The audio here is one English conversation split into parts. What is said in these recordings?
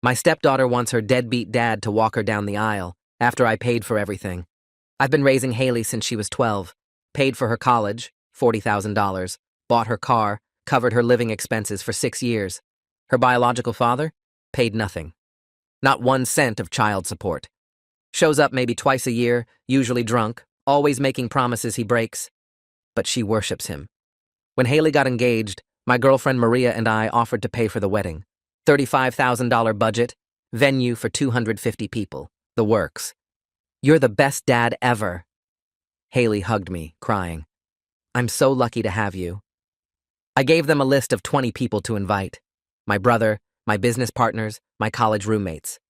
My stepdaughter wants her deadbeat dad to walk her down the aisle after I paid for everything. I've been raising Haley since she was 12, paid for her college, $40,000, bought her car, covered her living expenses for 6 years. Her biological father paid nothing. Not 1 cent of child support. Shows up maybe twice a year, usually drunk, always making promises he breaks. But she worships him. When Haley got engaged, my girlfriend Maria and I offered to pay for the wedding. $35,000 budget, venue for 250 people, the works. You're the best dad ever. Haley hugged me, crying. I'm so lucky to have you. I gave them a list of 20 people to invite. My brother, my business partners, my college roommates.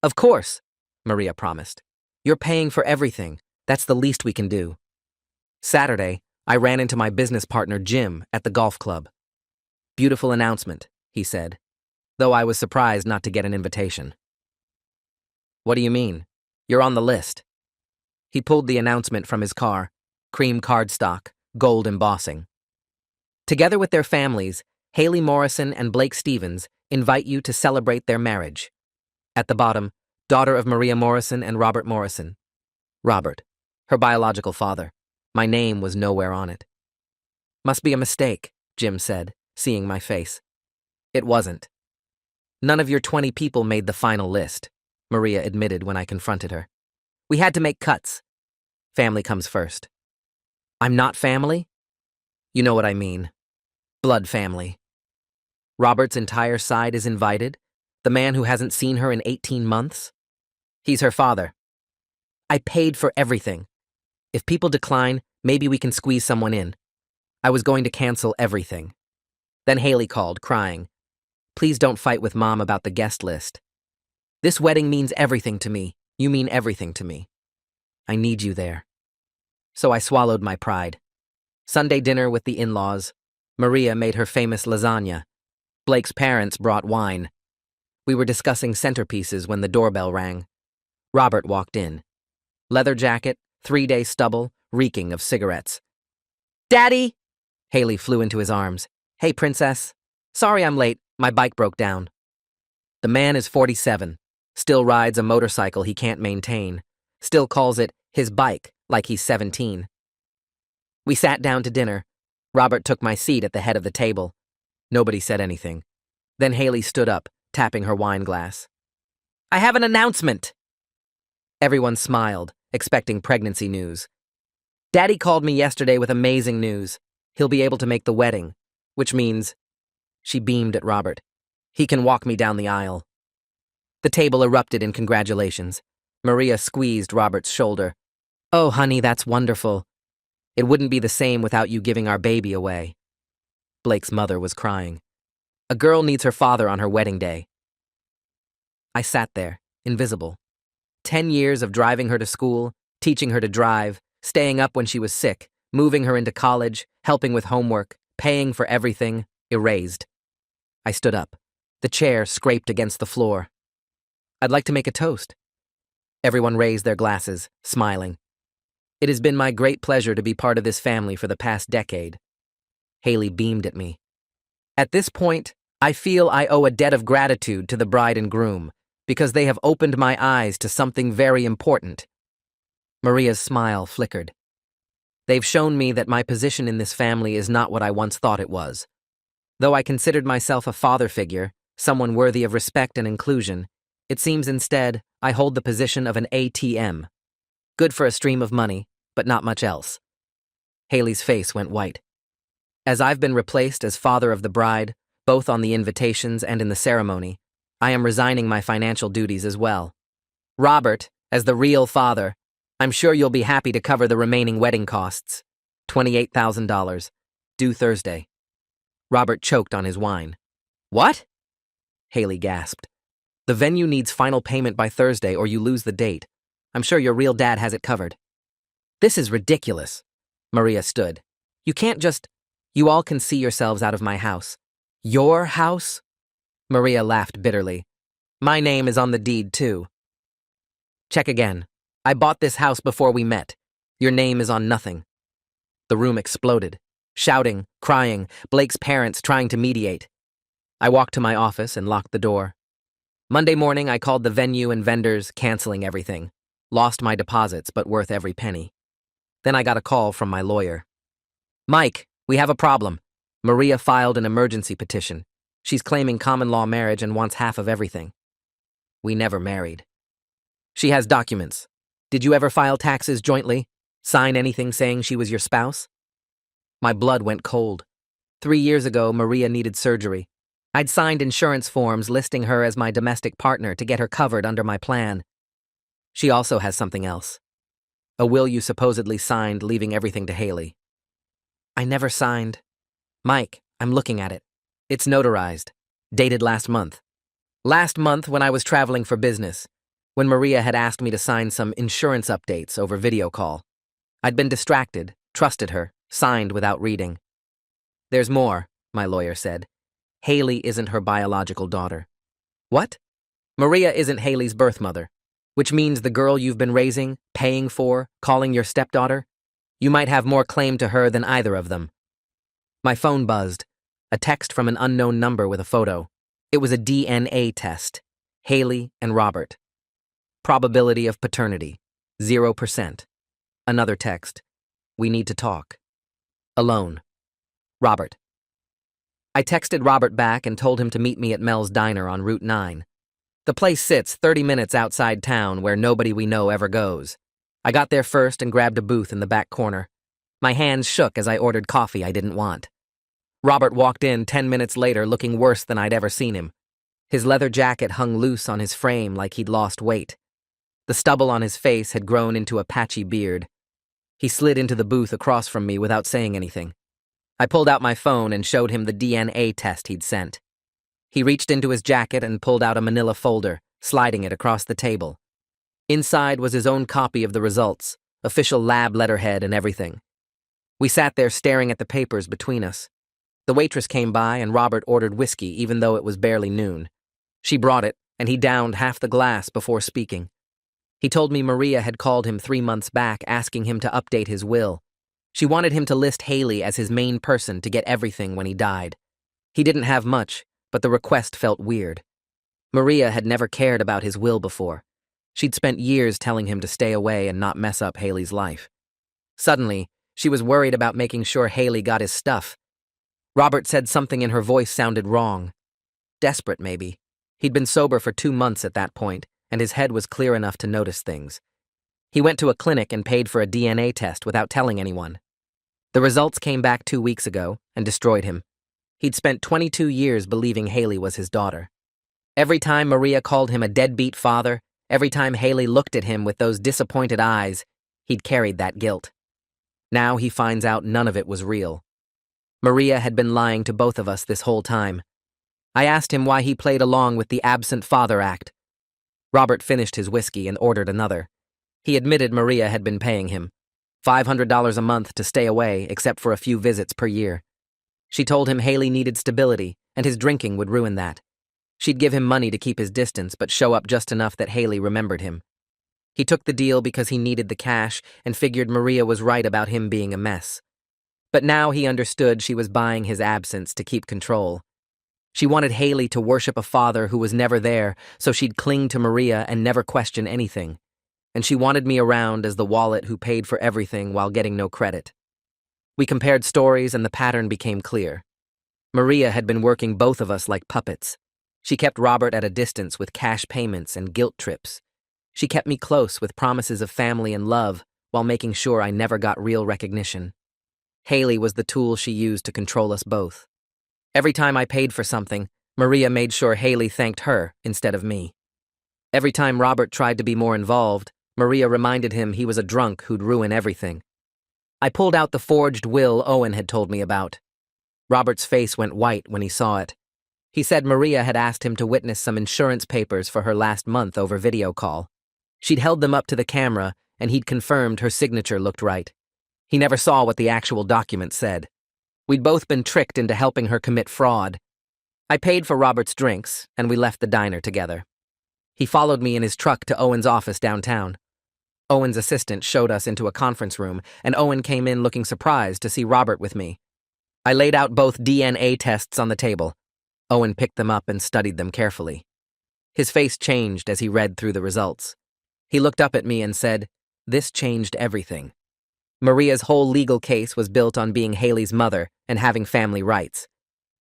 Of course, Maria promised. You're paying for everything. That's the least we can do. Saturday, I ran into my business partner Jim at the golf club. Beautiful announcement, he said, though I was surprised not to get an invitation. What do you mean? You're on the list. He pulled the announcement from his car, cream cardstock, gold embossing. Together with their families, Haley Morrison and Blake Stevens invite you to celebrate their marriage. At the bottom, daughter of Maria Morrison and Robert Morrison. Robert, her biological father. My name was nowhere on it. Must be a mistake, Jim said, seeing my face. It wasn't. None of your 20 people made the final list, Maria admitted when I confronted her. We had to make cuts. Family comes first. I'm not family? You know what I mean. Blood family. Robert's entire side is invited? The man who hasn't seen her in 18 months? He's her father. I paid for everything. If people decline, maybe we can squeeze someone in. I was going to cancel everything. Then Haley called, crying. Please don't fight with Mom about the guest list. This wedding means everything to me. You mean everything to me. I need you there. So I swallowed my pride. Sunday dinner with the in-laws. Maria made her famous lasagna. Blake's parents brought wine. We were discussing centerpieces when the doorbell rang. Robert walked in. Leather jacket, 3-day stubble, reeking of cigarettes. Daddy! Haley flew into his arms. Hey, princess. Sorry I'm late. My bike broke down. The man is 47. Still rides a motorcycle he can't maintain. Still calls it his bike like he's 17. We sat down to dinner. Robert took my seat at the head of the table. Nobody said anything. Then Haley stood up, tapping her wine glass. I have an announcement. Everyone smiled, expecting pregnancy news. Daddy called me yesterday with amazing news. He'll be able to make the wedding, which means... She beamed at Robert. He can walk me down the aisle. The table erupted in congratulations. Maria squeezed Robert's shoulder. Oh, honey, that's wonderful. It wouldn't be the same without you giving our baby away. Blake's mother was crying. A girl needs her father on her wedding day. I sat there, invisible. 10 years of driving her to school, teaching her to drive, staying up when she was sick, moving her into college, helping with homework, paying for everything, erased. I stood up. The chair scraped against the floor. I'd like to make a toast. Everyone raised their glasses, smiling. It has been my great pleasure to be part of this family for the past decade. Haley beamed at me. At this point, I feel I owe a debt of gratitude to the bride and groom, because they have opened my eyes to something very important. Maria's smile flickered. They've shown me that my position in this family is not what I once thought it was. Though I considered myself a father figure, someone worthy of respect and inclusion, it seems instead I hold the position of an ATM. Good for a stream of money, but not much else. Haley's face went white. As I've been replaced as father of the bride, both on the invitations and in the ceremony, I am resigning my financial duties as well. Robert, as the real father, I'm sure you'll be happy to cover the remaining wedding costs. $28,000, due Thursday. Robert choked on his wine. What? Haley gasped. The venue needs final payment by Thursday or you lose the date. I'm sure your real dad has it covered. This is ridiculous. Maria stood. You can't just... You all can see yourselves out of my house. Your house? Maria laughed bitterly. My name is on the deed, too. Check again. I bought this house before we met. Your name is on nothing. The room exploded. Shouting, crying, Blake's parents trying to mediate. I walked to my office and locked the door. Monday morning, I called the venue and vendors, canceling everything. Lost my deposits, but worth every penny. Then I got a call from my lawyer. Mike, we have a problem. Maria filed an emergency petition. She's claiming common law marriage and wants half of everything. We never married. She has documents. Did you ever file taxes jointly? Sign anything saying she was your spouse? My blood went cold. 3 years ago, Maria needed surgery. I'd signed insurance forms listing her as my domestic partner to get her covered under my plan. She also has something else. A will you supposedly signed leaving everything to Haley. I never signed. Mike, I'm looking at it. It's notarized. Dated last month. Last month when I was traveling for business, when Maria had asked me to sign some insurance updates over video call. I'd been distracted, trusted her, signed without reading. There's more, my lawyer said. Haley isn't her biological daughter. What? Maria isn't Haley's birth mother, which means the girl you've been raising, paying for, calling your stepdaughter? You might have more claim to her than either of them. My phone buzzed. A text from an unknown number with a photo. It was a DNA test. Haley and Robert. Probability of paternity, 0%. Another text. We need to talk. Alone. Robert. I texted Robert back and told him to meet me at Mel's Diner on Route 9. The place sits 30 minutes outside town where nobody we know ever goes. I got there first and grabbed a booth in the back corner. My hands shook as I ordered coffee I didn't want. Robert walked in 10 minutes later looking worse than I'd ever seen him. His leather jacket hung loose on his frame like he'd lost weight. The stubble on his face had grown into a patchy beard. He slid into the booth across from me without saying anything. I pulled out my phone and showed him the DNA test he'd sent. He reached into his jacket and pulled out a manila folder, sliding it across the table. Inside was his own copy of the results, official lab letterhead and everything. We sat there staring at the papers between us. The waitress came by and Robert ordered whiskey even though it was barely noon. She brought it, and he downed half the glass before speaking. He told me Maria had called him 3 months back asking him to update his will. She wanted him to list Haley as his main person to get everything when he died. He didn't have much, but the request felt weird. Maria had never cared about his will before. She'd spent years telling him to stay away and not mess up Haley's life. Suddenly, she was worried about making sure Haley got his stuff. Robert said something in her voice sounded wrong. Desperate, maybe. He'd been sober for 2 months at that point, and his head was clear enough to notice things. He went to a clinic and paid for a DNA test without telling anyone. The results came back 2 weeks ago and destroyed him. He'd spent 22 years believing Haley was his daughter. Every time Maria called him a deadbeat father, every time Haley looked at him with those disappointed eyes, he'd carried that guilt. Now he finds out none of it was real. Maria had been lying to both of us this whole time. I asked him why he played along with the absent father act. Robert finished his whiskey and ordered another. He admitted Maria had been paying him $500 a month to stay away except for a few visits per year. She told him Haley needed stability and his drinking would ruin that. She'd give him money to keep his distance but show up just enough that Haley remembered him. He took the deal because he needed the cash and figured Maria was right about him being a mess. But now he understood she was buying his absence to keep control. She wanted Haley to worship a father who was never there, so she'd cling to Maria and never question anything. And she wanted me around as the wallet who paid for everything while getting no credit. We compared stories and the pattern became clear. Maria had been working both of us like puppets. She kept Robert at a distance with cash payments and guilt trips. She kept me close with promises of family and love while making sure I never got real recognition. Haley was the tool she used to control us both. Every time I paid for something, Maria made sure Haley thanked her instead of me. Every time Robert tried to be more involved, Maria reminded him he was a drunk who'd ruin everything. I pulled out the forged will Owen had told me about. Robert's face went white when he saw it. He said Maria had asked him to witness some insurance papers for her last month over video call. She'd held them up to the camera, and he'd confirmed her signature looked right. He never saw what the actual document said. We'd both been tricked into helping her commit fraud. I paid for Robert's drinks, and we left the diner together. He followed me in his truck to Owen's office downtown. Owen's assistant showed us into a conference room, and Owen came in looking surprised to see Robert with me. I laid out both DNA tests on the table. Owen picked them up and studied them carefully. His face changed as he read through the results. He looked up at me and said, "This changed everything." Maria's whole legal case was built on being Haley's mother and having family rights.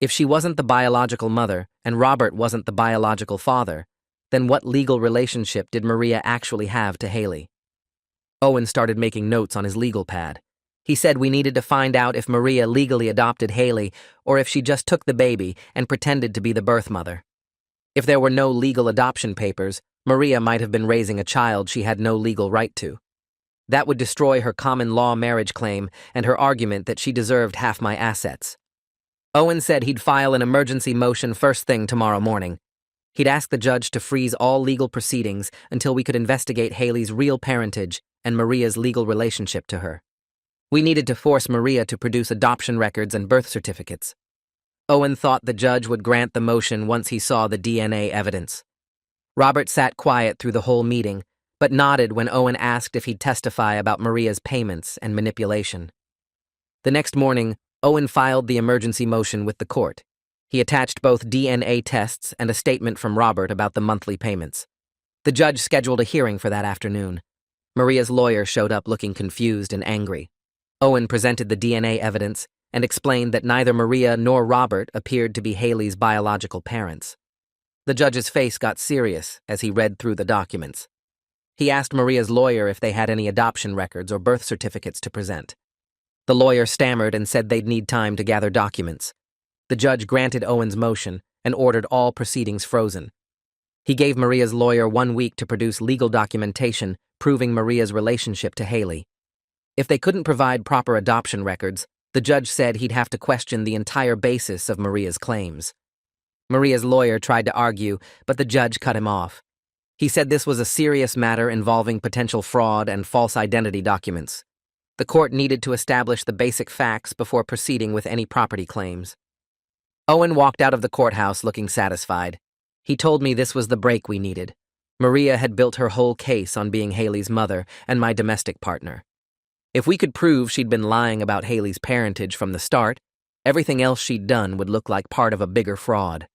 If she wasn't the biological mother and Robert wasn't the biological father, then what legal relationship did Maria actually have to Haley? Owen started making notes on his legal pad. He said we needed to find out if Maria legally adopted Haley or if she just took the baby and pretended to be the birth mother. If there were no legal adoption papers, Maria might have been raising a child she had no legal right to. That would destroy her common law marriage claim and her argument that she deserved half my assets. Owen said he'd file an emergency motion first thing tomorrow morning. He'd ask the judge to freeze all legal proceedings until we could investigate Haley's real parentage and Maria's legal relationship to her. We needed to force Maria to produce adoption records and birth certificates. Owen thought the judge would grant the motion once he saw the DNA evidence. Robert sat quiet through the whole meeting, but nodded when Owen asked if he'd testify about Maria's payments and manipulation. The next morning, Owen filed the emergency motion with the court. He attached both DNA tests and a statement from Robert about the monthly payments. The judge scheduled a hearing for that afternoon. Maria's lawyer showed up looking confused and angry. Owen presented the DNA evidence and explained that neither Maria nor Robert appeared to be Haley's biological parents. The judge's face got serious as he read through the documents. He asked Maria's lawyer if they had any adoption records or birth certificates to present. The lawyer stammered and said they'd need time to gather documents. The judge granted Owen's motion and ordered all proceedings frozen. He gave Maria's lawyer 1 week to produce legal documentation proving Maria's relationship to Haley. If they couldn't provide proper adoption records, the judge said he'd have to question the entire basis of Maria's claims. Maria's lawyer tried to argue, but the judge cut him off. He said this was a serious matter involving potential fraud and false identity documents. The court needed to establish the basic facts before proceeding with any property claims. Owen walked out of the courthouse looking satisfied. He told me this was the break we needed. Maria had built her whole case on being Haley's mother and my domestic partner. If we could prove she'd been lying about Haley's parentage from the start, everything else she'd done would look like part of a bigger fraud.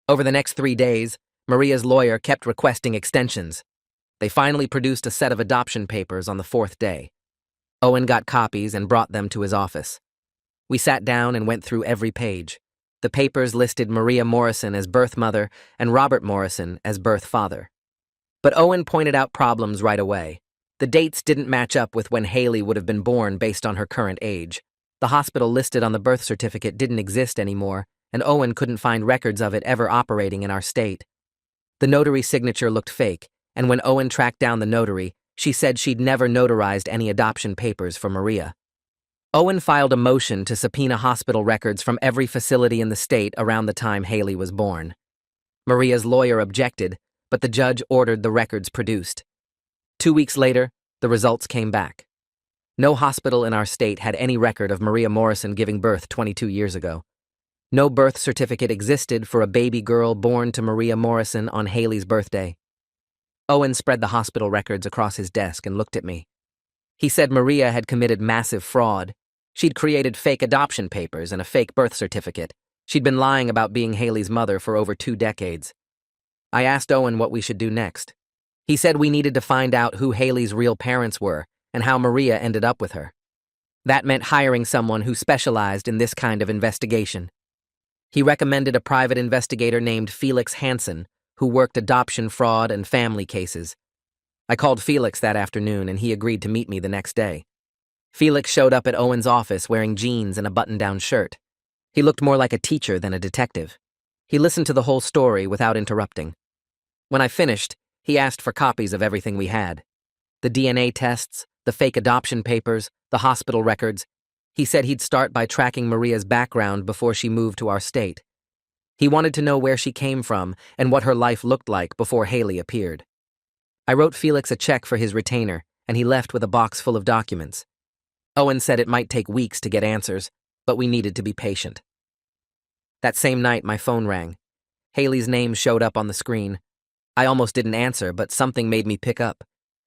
Over the next 3 days, Maria's lawyer kept requesting extensions. They finally produced a set of adoption papers on the 4th day. Owen got copies and brought them to his office. We sat down and went through every page. The papers listed Maria Morrison as birth mother and Robert Morrison as birth father. But Owen pointed out problems right away. The dates didn't match up with when Haley would have been born based on her current age. The hospital listed on the birth certificate didn't exist anymore, and Owen couldn't find records of it ever operating in our state. The notary signature looked fake, and when Owen tracked down the notary, she said she'd never notarized any adoption papers for Maria. Owen filed a motion to subpoena hospital records from every facility in the state around the time Haley was born. Maria's lawyer objected, but the judge ordered the records produced. 2 weeks later, the results came back. No hospital in our state had any record of Maria Morrison giving birth 22 years ago. No birth certificate existed for a baby girl born to Maria Morrison on Haley's birthday. Owen spread the hospital records across his desk and looked at me. He said Maria had committed massive fraud. She'd created fake adoption papers and a fake birth certificate. She'd been lying about being Haley's mother for over 2 decades. I asked Owen what we should do next. He said we needed to find out who Haley's real parents were and how Maria ended up with her. That meant hiring someone who specialized in this kind of investigation. He recommended a private investigator named Felix Hansen, who worked adoption fraud and family cases. I called Felix that afternoon and he agreed to meet me the next day. Felix showed up at Owen's office wearing jeans and a button-down shirt. He looked more like a teacher than a detective. He listened to the whole story without interrupting. When I finished, he asked for copies of everything we had. The DNA tests, the fake adoption papers, the hospital records. He said he'd start by tracking Maria's background before she moved to our state. He wanted to know where she came from and what her life looked like before Haley appeared. I wrote Felix a check for his retainer, and he left with a box full of documents. Owen said it might take weeks to get answers, but we needed to be patient. That same night, my phone rang. Haley's name showed up on the screen. I almost didn't answer, but something made me pick up.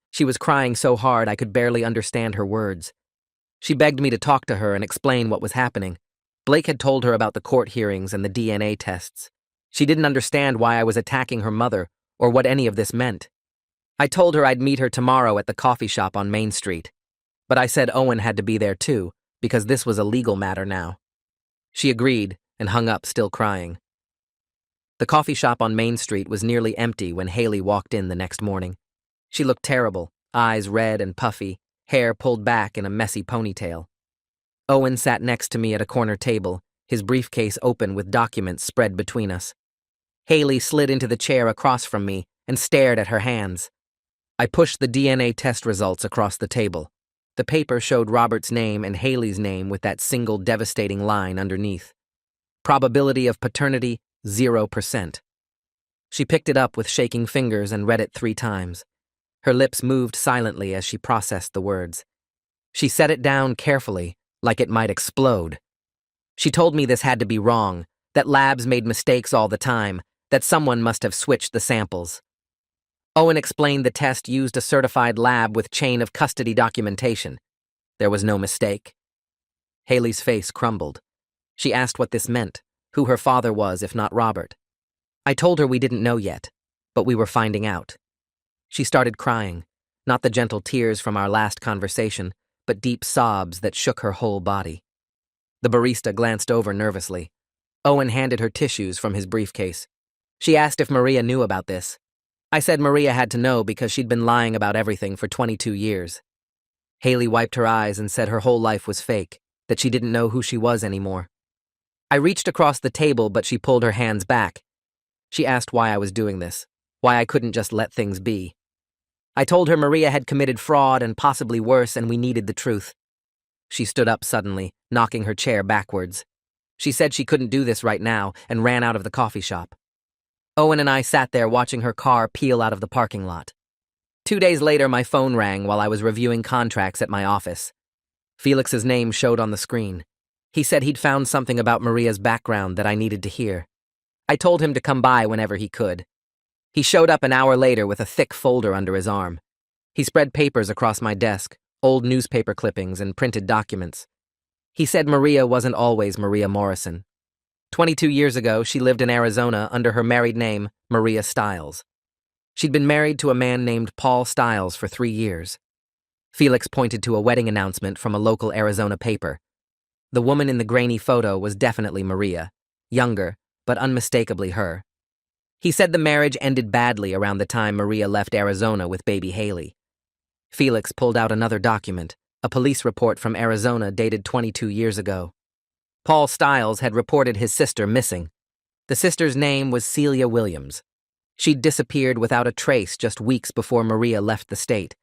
She was crying so hard I could barely understand her words. She begged me to talk to her and explain what was happening. Blake had told her about the court hearings and the DNA tests. She didn't understand why I was attacking her mother or what any of this meant. I told her I'd meet her tomorrow at the coffee shop on Main Street, but I said Owen had to be there too, because this was a legal matter now. She agreed and hung up, still crying. The coffee shop on Main Street was nearly empty when Haley walked in the next morning. She looked terrible, eyes red and puffy, hair pulled back in a messy ponytail. Owen sat next to me at a corner table, his briefcase open with documents spread between us. Haley slid into the chair across from me and stared at her hands. I pushed the DNA test results across the table. The paper showed Robert's name and Haley's name with that single devastating line underneath. Probability of paternity, 0%. She picked it up with shaking fingers and read it 3 times. Her lips moved silently as she processed the words. She set it down carefully, like it might explode. She told me this had to be wrong, that labs made mistakes all the time, that someone must have switched the samples. Owen explained the test used a certified lab with chain of custody documentation. There was no mistake. Haley's face crumbled. She asked what this meant, who her father was if not Robert. I told her we didn't know yet, but we were finding out. She started crying, not the gentle tears from our last conversation, but deep sobs that shook her whole body. The barista glanced over nervously. Owen handed her tissues from his briefcase. She asked if Maria knew about this. I said Maria had to know because she'd been lying about everything for 22 years. Haley wiped her eyes and said her whole life was fake, that she didn't know who she was anymore. I reached across the table, but she pulled her hands back. She asked why I was doing this, why I couldn't just let things be. I told her Maria had committed fraud and possibly worse, and we needed the truth. She stood up suddenly, knocking her chair backwards. She said she couldn't do this right now and ran out of the coffee shop. Owen and I sat there watching her car peel out of the parking lot. 2 days later, my phone rang while I was reviewing contracts at my office. Felix's name showed on the screen. He said he'd found something about Maria's background that I needed to hear. I told him to come by whenever he could. He showed up an hour later with a thick folder under his arm. He spread papers across my desk, old newspaper clippings and printed documents. He said Maria wasn't always Maria Morrison. 22 years ago, she lived in Arizona under her married name, Maria Stiles. She'd been married to a man named Paul Stiles for 3 years. Felix pointed to a wedding announcement from a local Arizona paper. The woman in the grainy photo was definitely Maria, younger, but unmistakably her. He said the marriage ended badly around the time Maria left Arizona with baby Haley. Felix pulled out another document, a police report from Arizona dated 22 years ago. Paul Stiles had reported his sister missing. The sister's name was Celia Williams. She'd disappeared without a trace just weeks before Maria left the state.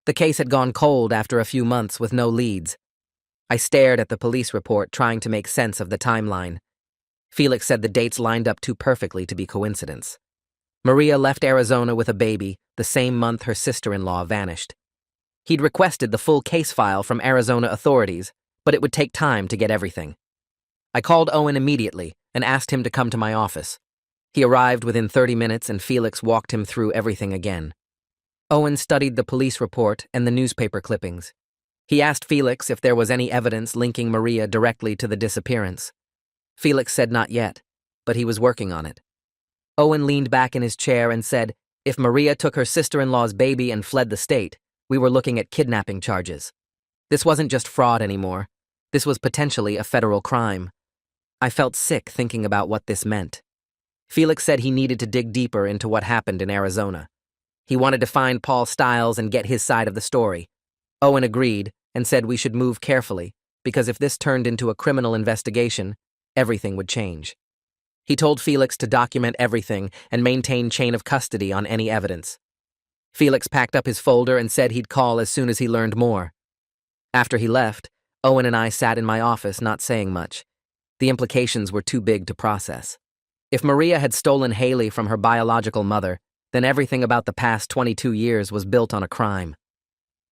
The case had gone cold after a few months with no leads. I stared at the police report, trying to make sense of the timeline. Felix said the dates lined up too perfectly to be coincidence. Maria left Arizona with a baby the same month her sister-in-law vanished. He'd requested the full case file from Arizona authorities, but it would take time to get everything. I called Owen immediately and asked him to come to my office. He arrived within 30 minutes and Felix walked him through everything again. Owen studied the police report and the newspaper clippings. He asked Felix if there was any evidence linking Maria directly to the disappearance. Felix said not yet, but he was working on it. Owen leaned back in his chair and said, if Maria took her sister-in-law's baby and fled the state, we were looking at kidnapping charges. This wasn't just fraud anymore. This was potentially a federal crime. I felt sick thinking about what this meant. Felix said he needed to dig deeper into what happened in Arizona. He wanted to find Paul Stiles and get his side of the story. Owen agreed and said we should move carefully, because if this turned into a criminal investigation, everything would change. He told Felix to document everything and maintain chain of custody on any evidence. Felix packed up his folder and said he'd call as soon as he learned more. After he left, Owen and I sat in my office not saying much. The implications were too big to process. If Maria had stolen Haley from her biological mother, then everything about the past 22 years was built on a crime.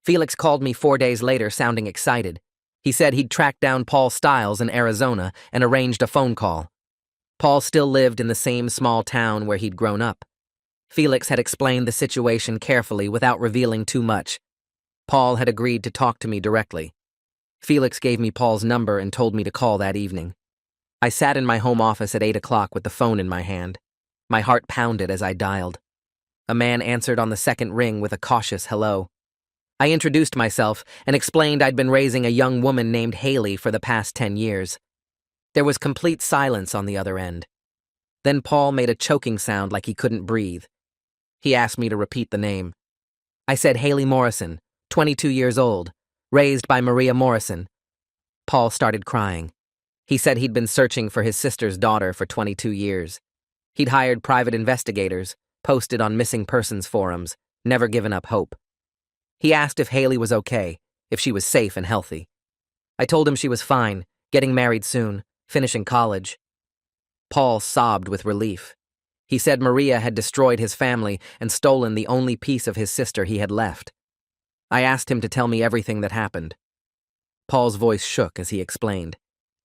Felix called me 4 days later sounding excited. He said he'd tracked down Paul Stiles in Arizona and arranged a phone call. Paul still lived in the same small town where he'd grown up. Felix had explained the situation carefully without revealing too much. Paul had agreed to talk to me directly. Felix gave me Paul's number and told me to call that evening. I sat in my home office at 8 o'clock with the phone in my hand. My heart pounded as I dialed. A man answered on the second ring with a cautious hello. I introduced myself and explained I'd been raising a young woman named Haley for the past 10 years. There was complete silence on the other end. Then Paul made a choking sound like he couldn't breathe. He asked me to repeat the name. I said Haley Morrison, 22 years old, raised by Maria Morrison. Paul started crying. He said he'd been searching for his sister's daughter for 22 years. He'd hired private investigators, posted on missing persons forums, never given up hope. He asked if Haley was okay, if she was safe and healthy. I told him she was fine, getting married soon, finishing college. Paul sobbed with relief. He said Maria had destroyed his family and stolen the only piece of his sister he had left. I asked him to tell me everything that happened. Paul's voice shook as he explained.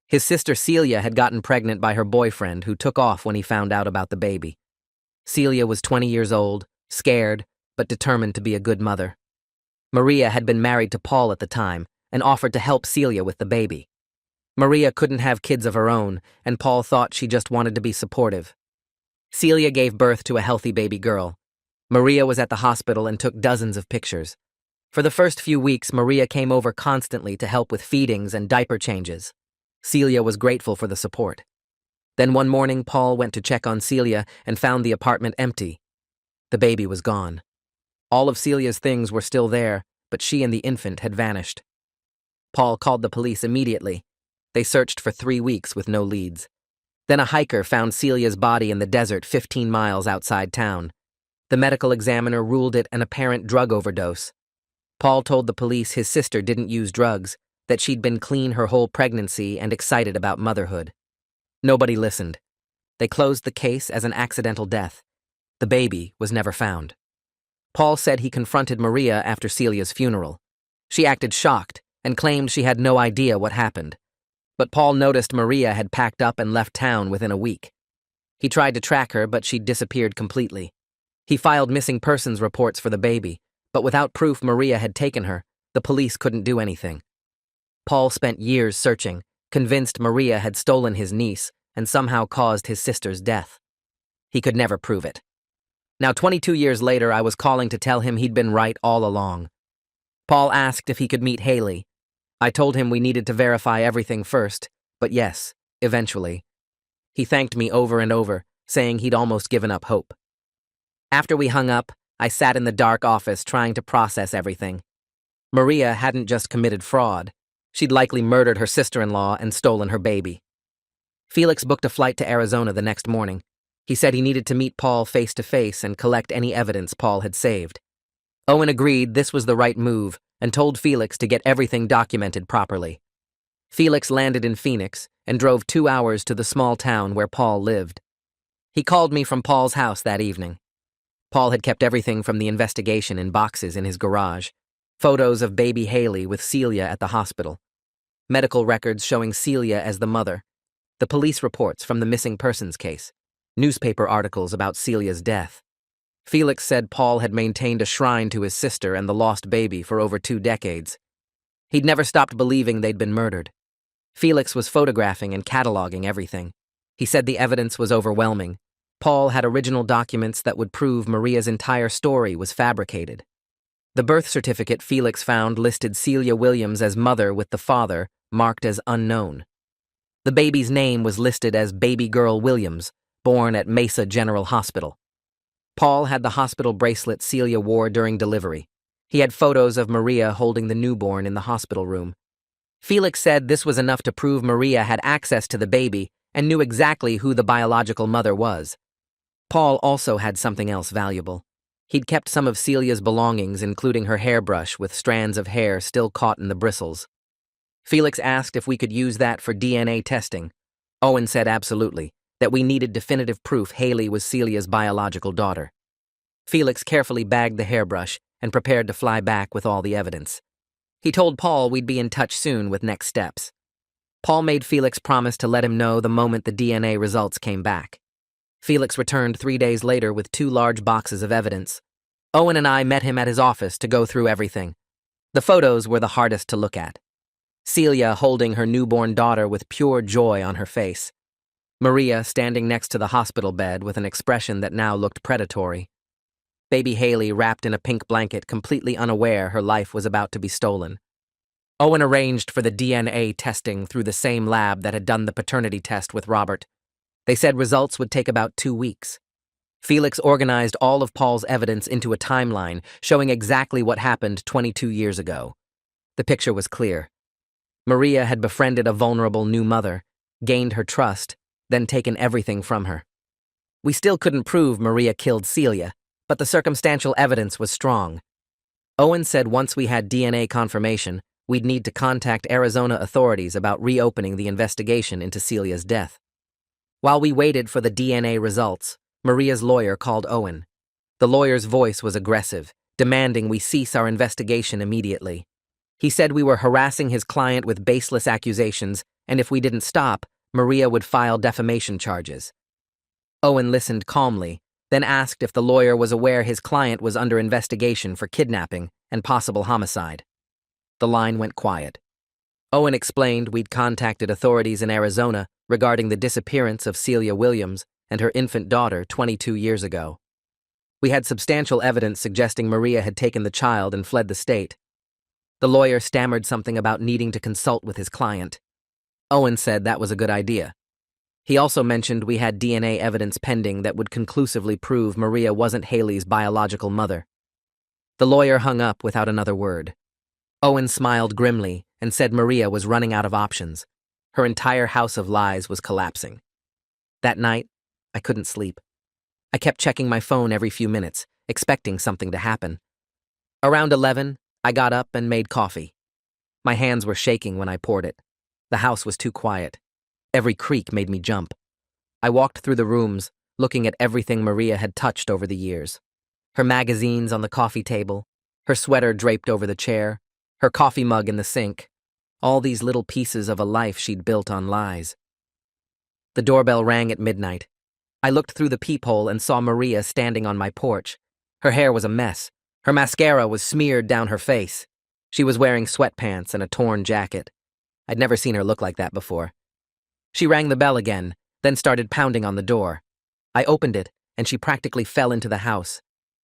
His sister Celia had gotten pregnant by her boyfriend, who took off when he found out about the baby. Celia was 20 years old, scared, but determined to be a good mother. Maria had been married to Paul at the time and offered to help Celia with the baby. Maria couldn't have kids of her own, and Paul thought she just wanted to be supportive. Celia gave birth to a healthy baby girl. Maria was at the hospital and took dozens of pictures. For the first few weeks, Maria came over constantly to help with feedings and diaper changes. Celia was grateful for the support. Then one morning, Paul went to check on Celia and found the apartment empty. The baby was gone. All of Celia's things were still there, but she and the infant had vanished. Paul called the police immediately. They searched for 3 weeks with no leads. Then a hiker found Celia's body in the desert 15 miles outside town. The medical examiner ruled it an apparent drug overdose. Paul told the police his sister didn't use drugs, that she'd been clean her whole pregnancy and excited about motherhood. Nobody listened. They closed the case as an accidental death. The baby was never found. Paul said he confronted Maria after Celia's funeral. She acted shocked and claimed she had no idea what happened. But Paul noticed Maria had packed up and left town within a week. He tried to track her, but she'd disappeared completely. He filed missing persons reports for the baby, but without proof Maria had taken her, the police couldn't do anything. Paul spent years searching, convinced Maria had stolen his niece and somehow caused his sister's death. He could never prove it. Now, 22 years later, I was calling to tell him he'd been right all along. Paul asked if he could meet Haley. I told him we needed to verify everything first, but yes, eventually. He thanked me over and over, saying he'd almost given up hope. After we hung up, I sat in the dark office trying to process everything. Maria hadn't just committed fraud. She'd likely murdered her sister-in-law and stolen her baby. Felix booked a flight to Arizona the next morning. He said he needed to meet Paul face-to-face and collect any evidence Paul had saved. Owen agreed this was the right move and told Felix to get everything documented properly. Felix landed in Phoenix and drove 2 hours to the small town where Paul lived. He called me from Paul's house that evening. Paul had kept everything from the investigation in boxes in his garage. Photos of baby Haley with Celia at the hospital. Medical records showing Celia as the mother. The police reports from the missing persons case. Newspaper articles about Celia's death. Felix said Paul had maintained a shrine to his sister and the lost baby for over 2 decades. He'd never stopped believing they'd been murdered. Felix was photographing and cataloging everything. He said the evidence was overwhelming. Paul had original documents that would prove Maria's entire story was fabricated. The birth certificate Felix found listed Celia Williams as mother with the father marked as unknown. The baby's name was listed as Baby Girl Williams, born at Mesa General Hospital. Paul had the hospital bracelet Celia wore during delivery. He had photos of Maria holding the newborn in the hospital room. Felix said this was enough to prove Maria had access to the baby and knew exactly who the biological mother was. Paul also had something else valuable. He'd kept some of Celia's belongings, including her hairbrush with strands of hair still caught in the bristles. Felix asked if we could use that for DNA testing. Owen said absolutely, that we needed definitive proof Haley was Celia's biological daughter. Felix carefully bagged the hairbrush and prepared to fly back with all the evidence. He told Paul we'd be in touch soon with next steps. Paul made Felix promise to let him know the moment the DNA results came back. Felix returned 3 days later with 2 large boxes of evidence. Owen and I met him at his office to go through everything. The photos were the hardest to look at. Celia holding her newborn daughter with pure joy on her face. Maria standing next to the hospital bed with an expression that now looked predatory. Baby Haley wrapped in a pink blanket, completely unaware her life was about to be stolen. Owen arranged for the DNA testing through the same lab that had done the paternity test with Robert. They said results would take about 2 weeks. Felix organized all of Paul's evidence into a timeline showing exactly what happened 22 years ago. The picture was clear. Maria had befriended a vulnerable new mother, gained her trust, then taken everything from her. We still couldn't prove Maria killed Celia, but the circumstantial evidence was strong. Owen said once we had DNA confirmation, we'd need to contact Arizona authorities about reopening the investigation into Celia's death. While we waited for the DNA results, Maria's lawyer called Owen. The lawyer's voice was aggressive, demanding we cease our investigation immediately. He said we were harassing his client with baseless accusations, and if we didn't stop, Maria would file defamation charges. Owen listened calmly, then asked if the lawyer was aware his client was under investigation for kidnapping and possible homicide. The line went quiet. Owen explained we'd contacted authorities in Arizona regarding the disappearance of Celia Williams and her infant daughter 22 years ago. We had substantial evidence suggesting Maria had taken the child and fled the state. The lawyer stammered something about needing to consult with his client. Owen said that was a good idea. He also mentioned we had DNA evidence pending that would conclusively prove Maria wasn't Haley's biological mother. The lawyer hung up without another word. Owen smiled grimly and said Maria was running out of options. Her entire house of lies was collapsing. That night, I couldn't sleep. I kept checking my phone every few minutes, expecting something to happen. Around 11, I got up and made coffee. My hands were shaking when I poured it. The house was too quiet. Every creak made me jump. I walked through the rooms, looking at everything Maria had touched over the years. Her magazines on the coffee table, her sweater draped over the chair, her coffee mug in the sink, all these little pieces of a life she'd built on lies. The doorbell rang at midnight. I looked through the peephole and saw Maria standing on my porch. Her hair was a mess. Her mascara was smeared down her face. She was wearing sweatpants and a torn jacket. I'd never seen her look like that before. She rang the bell again, then started pounding on the door. I opened it, and she practically fell into the house.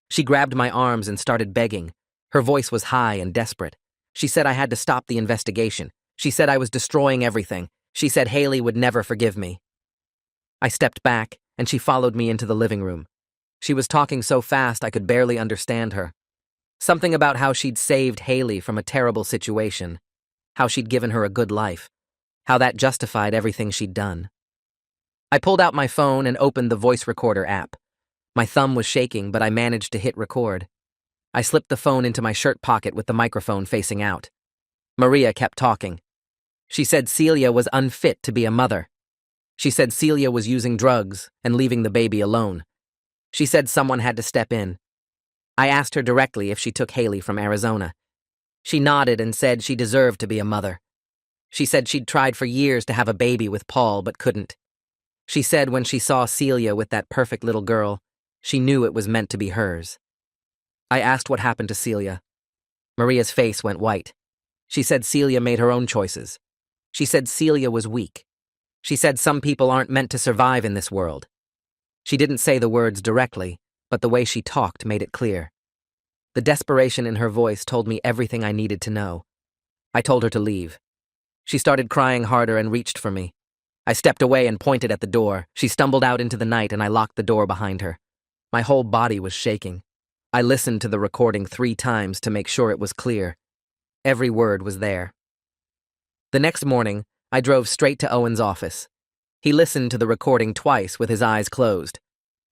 She grabbed my arms and started begging. Her voice was high and desperate. She said I had to stop the investigation. She said I was destroying everything. She said Haley would never forgive me. I stepped back, and she followed me into the living room. She was talking so fast I could barely understand her. Something about how she'd saved Haley from a terrible situation, how she'd given her a good life, how that justified everything she'd done. I pulled out my phone and opened the voice recorder app. My thumb was shaking, but I managed to hit record. I slipped the phone into my shirt pocket with the microphone facing out. Maria kept talking. She said Celia was unfit to be a mother. She said Celia was using drugs and leaving the baby alone. She said someone had to step in. I asked her directly if she took Haley from Arizona. She nodded and said she deserved to be a mother. She said she'd tried for years to have a baby with Paul but couldn't. She said when she saw Celia with that perfect little girl, she knew it was meant to be hers. I asked what happened to Celia. Maria's face went white. She said Celia made her own choices. She said Celia was weak. She said some people aren't meant to survive in this world. She didn't say the words directly, but the way she talked made it clear. The desperation in her voice told me everything I needed to know. I told her to leave. She started crying harder and reached for me. I stepped away and pointed at the door. She stumbled out into the night and I locked the door behind her. My whole body was shaking. I listened to the recording 3 times to make sure it was clear. Every word was there. The next morning, I drove straight to Owen's office. He listened to the recording twice with his eyes closed.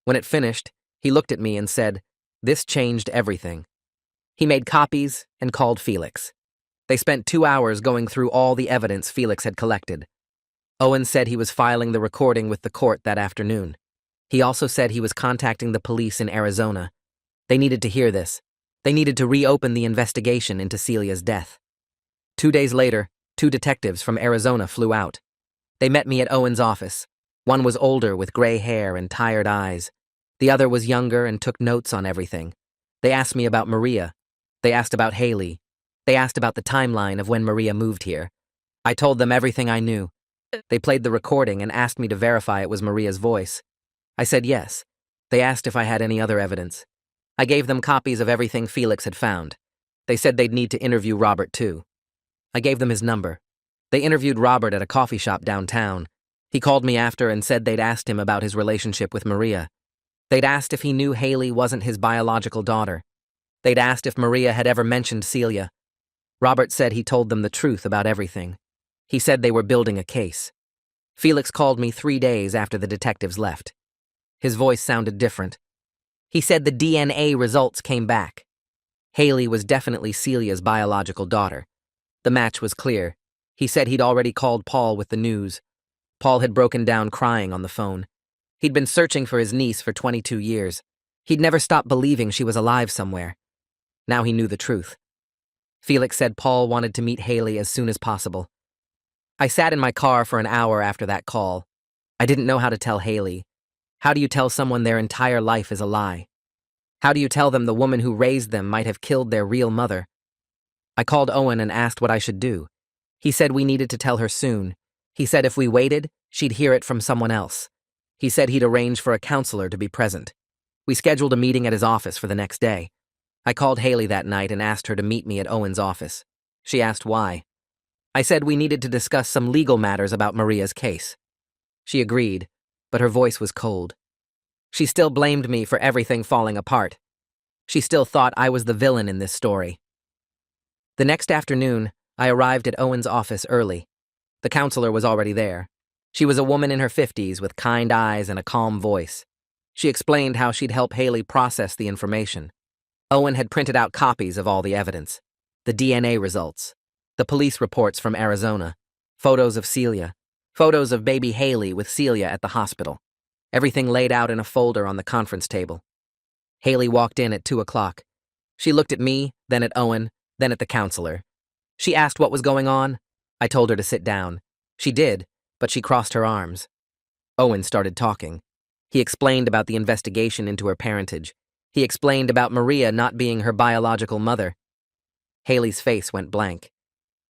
When it finished, he looked at me and said, "This changed everything." He made copies and called Felix. They spent 2 hours going through all the evidence Felix had collected. Owen said he was filing the recording with the court that afternoon. He also said he was contacting the police in Arizona. They needed to hear this. They needed to reopen the investigation into Celia's death. 2 days later, 2 detectives from Arizona flew out. They met me at Owen's office. One was older with gray hair and tired eyes. The other was younger and took notes on everything. They asked me about Maria. They asked about Haley. They asked about the timeline of when Maria moved here. I told them everything I knew. They played the recording and asked me to verify it was Maria's voice. I said yes. They asked if I had any other evidence. I gave them copies of everything Felix had found. They said they'd need to interview Robert too. I gave them his number. They interviewed Robert at a coffee shop downtown. He called me after and said they'd asked him about his relationship with Maria. They'd asked if he knew Haley wasn't his biological daughter. They'd asked if Maria had ever mentioned Celia. Robert said he told them the truth about everything. He said they were building a case. Felix called me 3 days after the detectives left. His voice sounded different. He said the DNA results came back. Haley was definitely Celia's biological daughter. The match was clear. He said he'd already called Paul with the news. Paul had broken down crying on the phone. He'd been searching for his niece for 22 years. He'd never stopped believing she was alive somewhere. Now he knew the truth. Felix said Paul wanted to meet Haley as soon as possible. I sat in my car for an hour after that call. I didn't know how to tell Haley. How do you tell someone their entire life is a lie? How do you tell them the woman who raised them might have killed their real mother? I called Owen and asked what I should do. He said we needed to tell her soon. He said if we waited, she'd hear it from someone else. He said he'd arrange for a counselor to be present. We scheduled a meeting at his office for the next day. I called Haley that night and asked her to meet me at Owen's office. She asked why. I said we needed to discuss some legal matters about Maria's case. She agreed, but her voice was cold. She still blamed me for everything falling apart. She still thought I was the villain in this story. The next afternoon, I arrived at Owen's office early. The counselor was already there. She was a woman in her 50s with kind eyes and a calm voice. She explained how she'd help Haley process the information. Owen had printed out copies of all the evidence. The DNA results. The police reports from Arizona. Photos of Celia. Photos of baby Haley with Celia at the hospital. Everything laid out in a folder on the conference table. Haley walked in at 2 o'clock. She looked at me, then at Owen, then at the counselor. She asked what was going on. I told her to sit down. She did, but she crossed her arms. Owen started talking. He explained about the investigation into her parentage. He explained about Maria not being her biological mother. Haley's face went blank.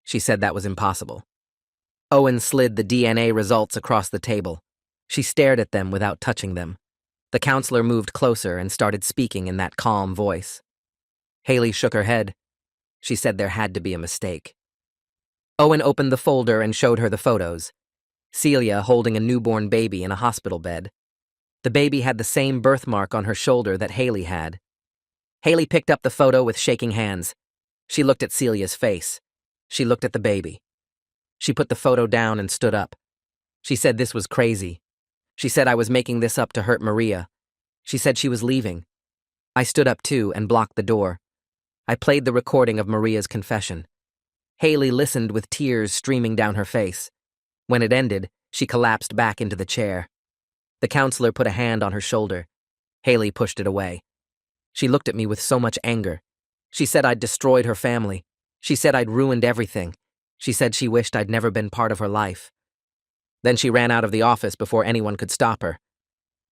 She said that was impossible. Owen slid the DNA results across the table. She stared at them without touching them. The counselor moved closer and started speaking in that calm voice. Haley shook her head. She said there had to be a mistake. Owen opened the folder and showed her the photos. Celia holding a newborn baby in a hospital bed. The baby had the same birthmark on her shoulder that Haley had. Haley picked up the photo with shaking hands. She looked at Celia's face. She looked at the baby. She put the photo down and stood up. She said this was crazy. She said I was making this up to hurt Maria. She said she was leaving. I stood up too and blocked the door. I played the recording of Maria's confession. Haley listened with tears streaming down her face. When it ended, she collapsed back into the chair. The counselor put a hand on her shoulder. Haley pushed it away. She looked at me with so much anger. She said I'd destroyed her family. She said I'd ruined everything. She said she wished I'd never been part of her life. Then she ran out of the office before anyone could stop her.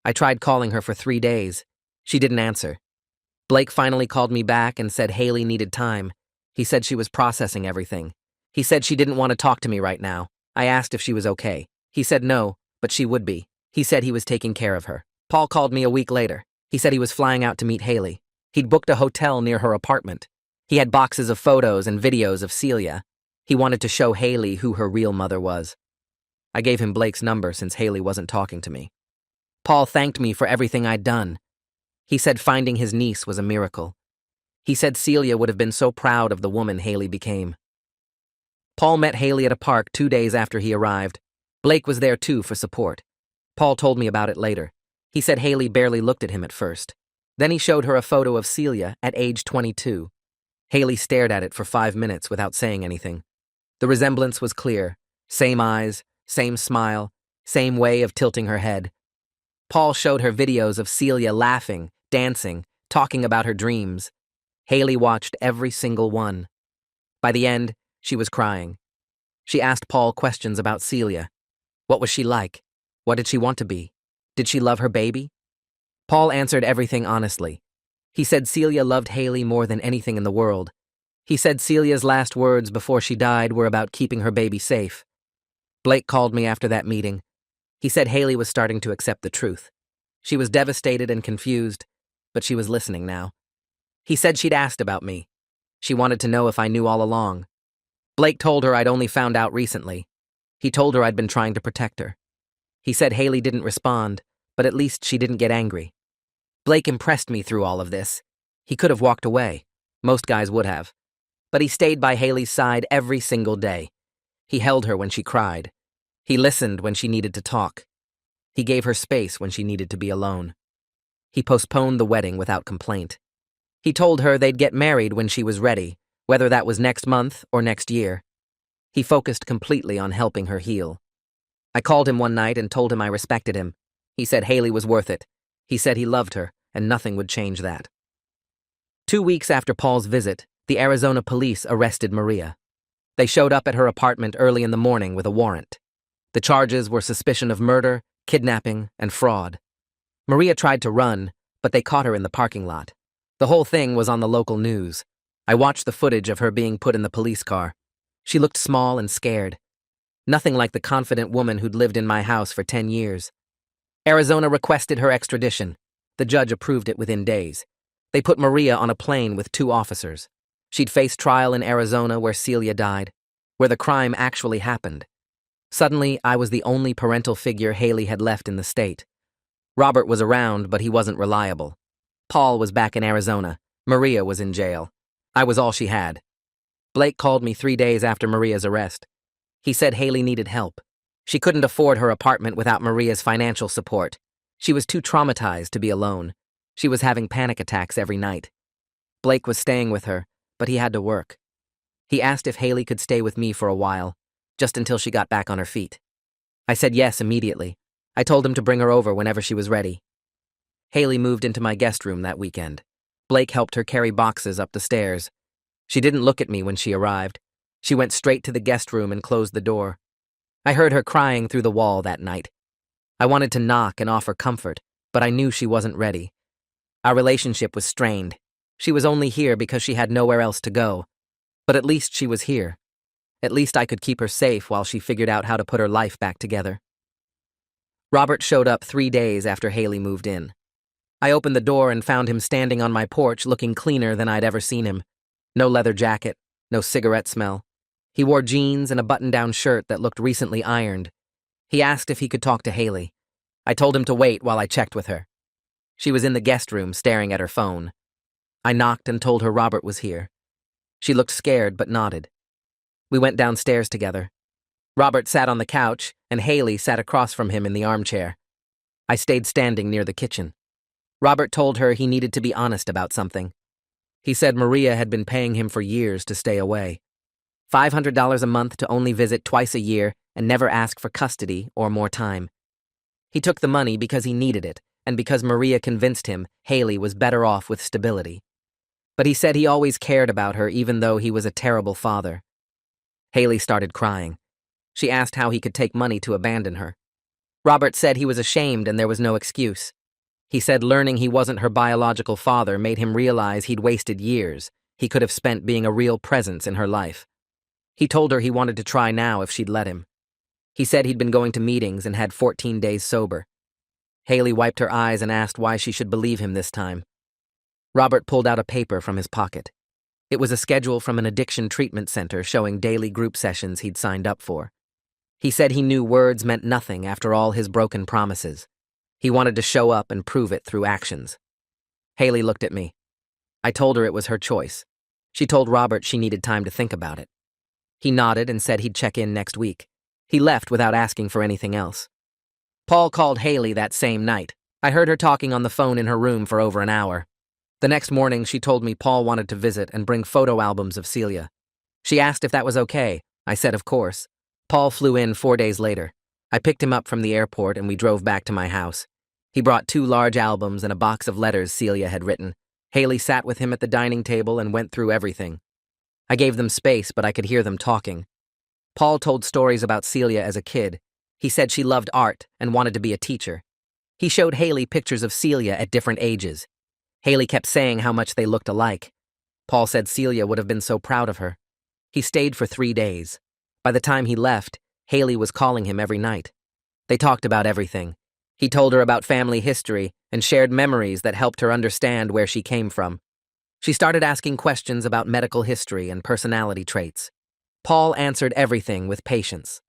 I tried calling her for 3 days. She didn't answer. Blake finally called me back and said Haley needed time. He said she was processing everything. He said she didn't want to talk to me right now. I asked if she was okay. He said no, but she would be. He said he was taking care of her. Paul called me a week later. He said he was flying out to meet Haley. He'd booked a hotel near her apartment. He had boxes of photos and videos of Celia. He wanted to show Haley who her real mother was. I gave him Blake's number since Haley wasn't talking to me. Paul thanked me for everything I'd done. He said finding his niece was a miracle. He said Celia would have been so proud of the woman Haley became. Paul met Haley at a park 2 days after he arrived. Blake was there too for support. Paul told me about it later. He said Haley barely looked at him at first. Then he showed her a photo of Celia at age 22. Haley stared at it for 5 minutes without saying anything. The resemblance was clear. Same eyes, same smile, same way of tilting her head. Paul showed her videos of Celia laughing, dancing, talking about her dreams. Haley watched every single one. By the end, she was crying. She asked Paul questions about Celia. What was she like? What did she want to be? Did she love her baby? Paul answered everything honestly. He said Celia loved Haley more than anything in the world. He said Celia's last words before she died were about keeping her baby safe. Blake called me after that meeting. He said Haley was starting to accept the truth. She was devastated and confused, but she was listening now. He said she'd asked about me. She wanted to know if I knew all along. Blake told her I'd only found out recently. He told her I'd been trying to protect her. He said Haley didn't respond, but at least she didn't get angry. Blake impressed me through all of this. He could have walked away. Most guys would have. But he stayed by Haley's side every single day. He held her when she cried. He listened when she needed to talk. He gave her space when she needed to be alone. He postponed the wedding without complaint. He told her they'd get married when she was ready, whether that was next month or next year. He focused completely on helping her heal. I called him one night and told him I respected him. He said Haley was worth it. He said he loved her, and nothing would change that. 2 weeks after Paul's visit, the Arizona police arrested Maria. They showed up at her apartment early in the morning with a warrant. The charges were suspicion of murder, kidnapping, and fraud. Maria tried to run, but they caught her in the parking lot. The whole thing was on the local news. I watched the footage of her being put in the police car. She looked small and scared. Nothing like the confident woman who'd lived in my house for 10 years. Arizona requested her extradition. The judge approved it within days. They put Maria on a plane with 2 officers. She'd face trial in Arizona where Celia died, where the crime actually happened. Suddenly, I was the only parental figure Haley had left in the state. Robert was around, but he wasn't reliable. Paul was back in Arizona. Maria was in jail. I was all she had. Blake called me 3 days after Maria's arrest. He said Haley needed help. She couldn't afford her apartment without Maria's financial support. She was too traumatized to be alone. She was having panic attacks every night. Blake was staying with her, but he had to work. He asked if Haley could stay with me for a while, just until she got back on her feet. I said yes immediately. I told him to bring her over whenever she was ready. Haley moved into my guest room that weekend. Blake helped her carry boxes up the stairs. She didn't look at me when she arrived. She went straight to the guest room and closed the door. I heard her crying through the wall that night. I wanted to knock and offer comfort, but I knew she wasn't ready. Our relationship was strained. She was only here because she had nowhere else to go. But at least she was here. At least I could keep her safe while she figured out how to put her life back together. Robert showed up 3 days after Haley moved in. I opened the door and found him standing on my porch looking cleaner than I'd ever seen him. No leather jacket, no cigarette smell. He wore jeans and a button-down shirt that looked recently ironed. He asked if he could talk to Haley. I told him to wait while I checked with her. She was in the guest room staring at her phone. I knocked and told her Robert was here. She looked scared but nodded. We went downstairs together. Robert sat on the couch and Haley sat across from him in the armchair. I stayed standing near the kitchen. Robert told her he needed to be honest about something. He said Maria had been paying him for years to stay away. $500 a month to only visit twice a year and never ask for custody or more time. He took the money because he needed it and because Maria convinced him Haley was better off with stability. But he said he always cared about her even though he was a terrible father. Haley started crying. She asked how he could take money to abandon her. Robert said he was ashamed and there was no excuse. He said learning he wasn't her biological father made him realize he'd wasted years he could have spent being a real presence in her life. He told her he wanted to try now if she'd let him. He said he'd been going to meetings and had 14 days sober. Haley wiped her eyes and asked why she should believe him this time. Robert pulled out a paper from his pocket. It was a schedule from an addiction treatment center showing daily group sessions he'd signed up for. He said he knew words meant nothing after all his broken promises. He wanted to show up and prove it through actions. Haley looked at me. I told her it was her choice. She told Robert she needed time to think about it. He nodded and said he'd check in next week. He left without asking for anything else. Paul called Haley that same night. I heard her talking on the phone in her room for over an hour. The next morning, she told me Paul wanted to visit and bring photo albums of Celia. She asked if that was okay. I said of course. Paul flew in 4 days later. I picked him up from the airport and we drove back to my house. He brought 2 large albums and a box of letters Celia had written. Haley sat with him at the dining table and went through everything. I gave them space, but I could hear them talking. Paul told stories about Celia as a kid. He said she loved art and wanted to be a teacher. He showed Haley pictures of Celia at different ages. Haley kept saying how much they looked alike. Paul said Celia would have been so proud of her. He stayed for 3 days. By the time he left, Haley was calling him every night. They talked about everything. He told her about family history and shared memories that helped her understand where she came from. She started asking questions about medical history and personality traits. Paul answered everything with patience.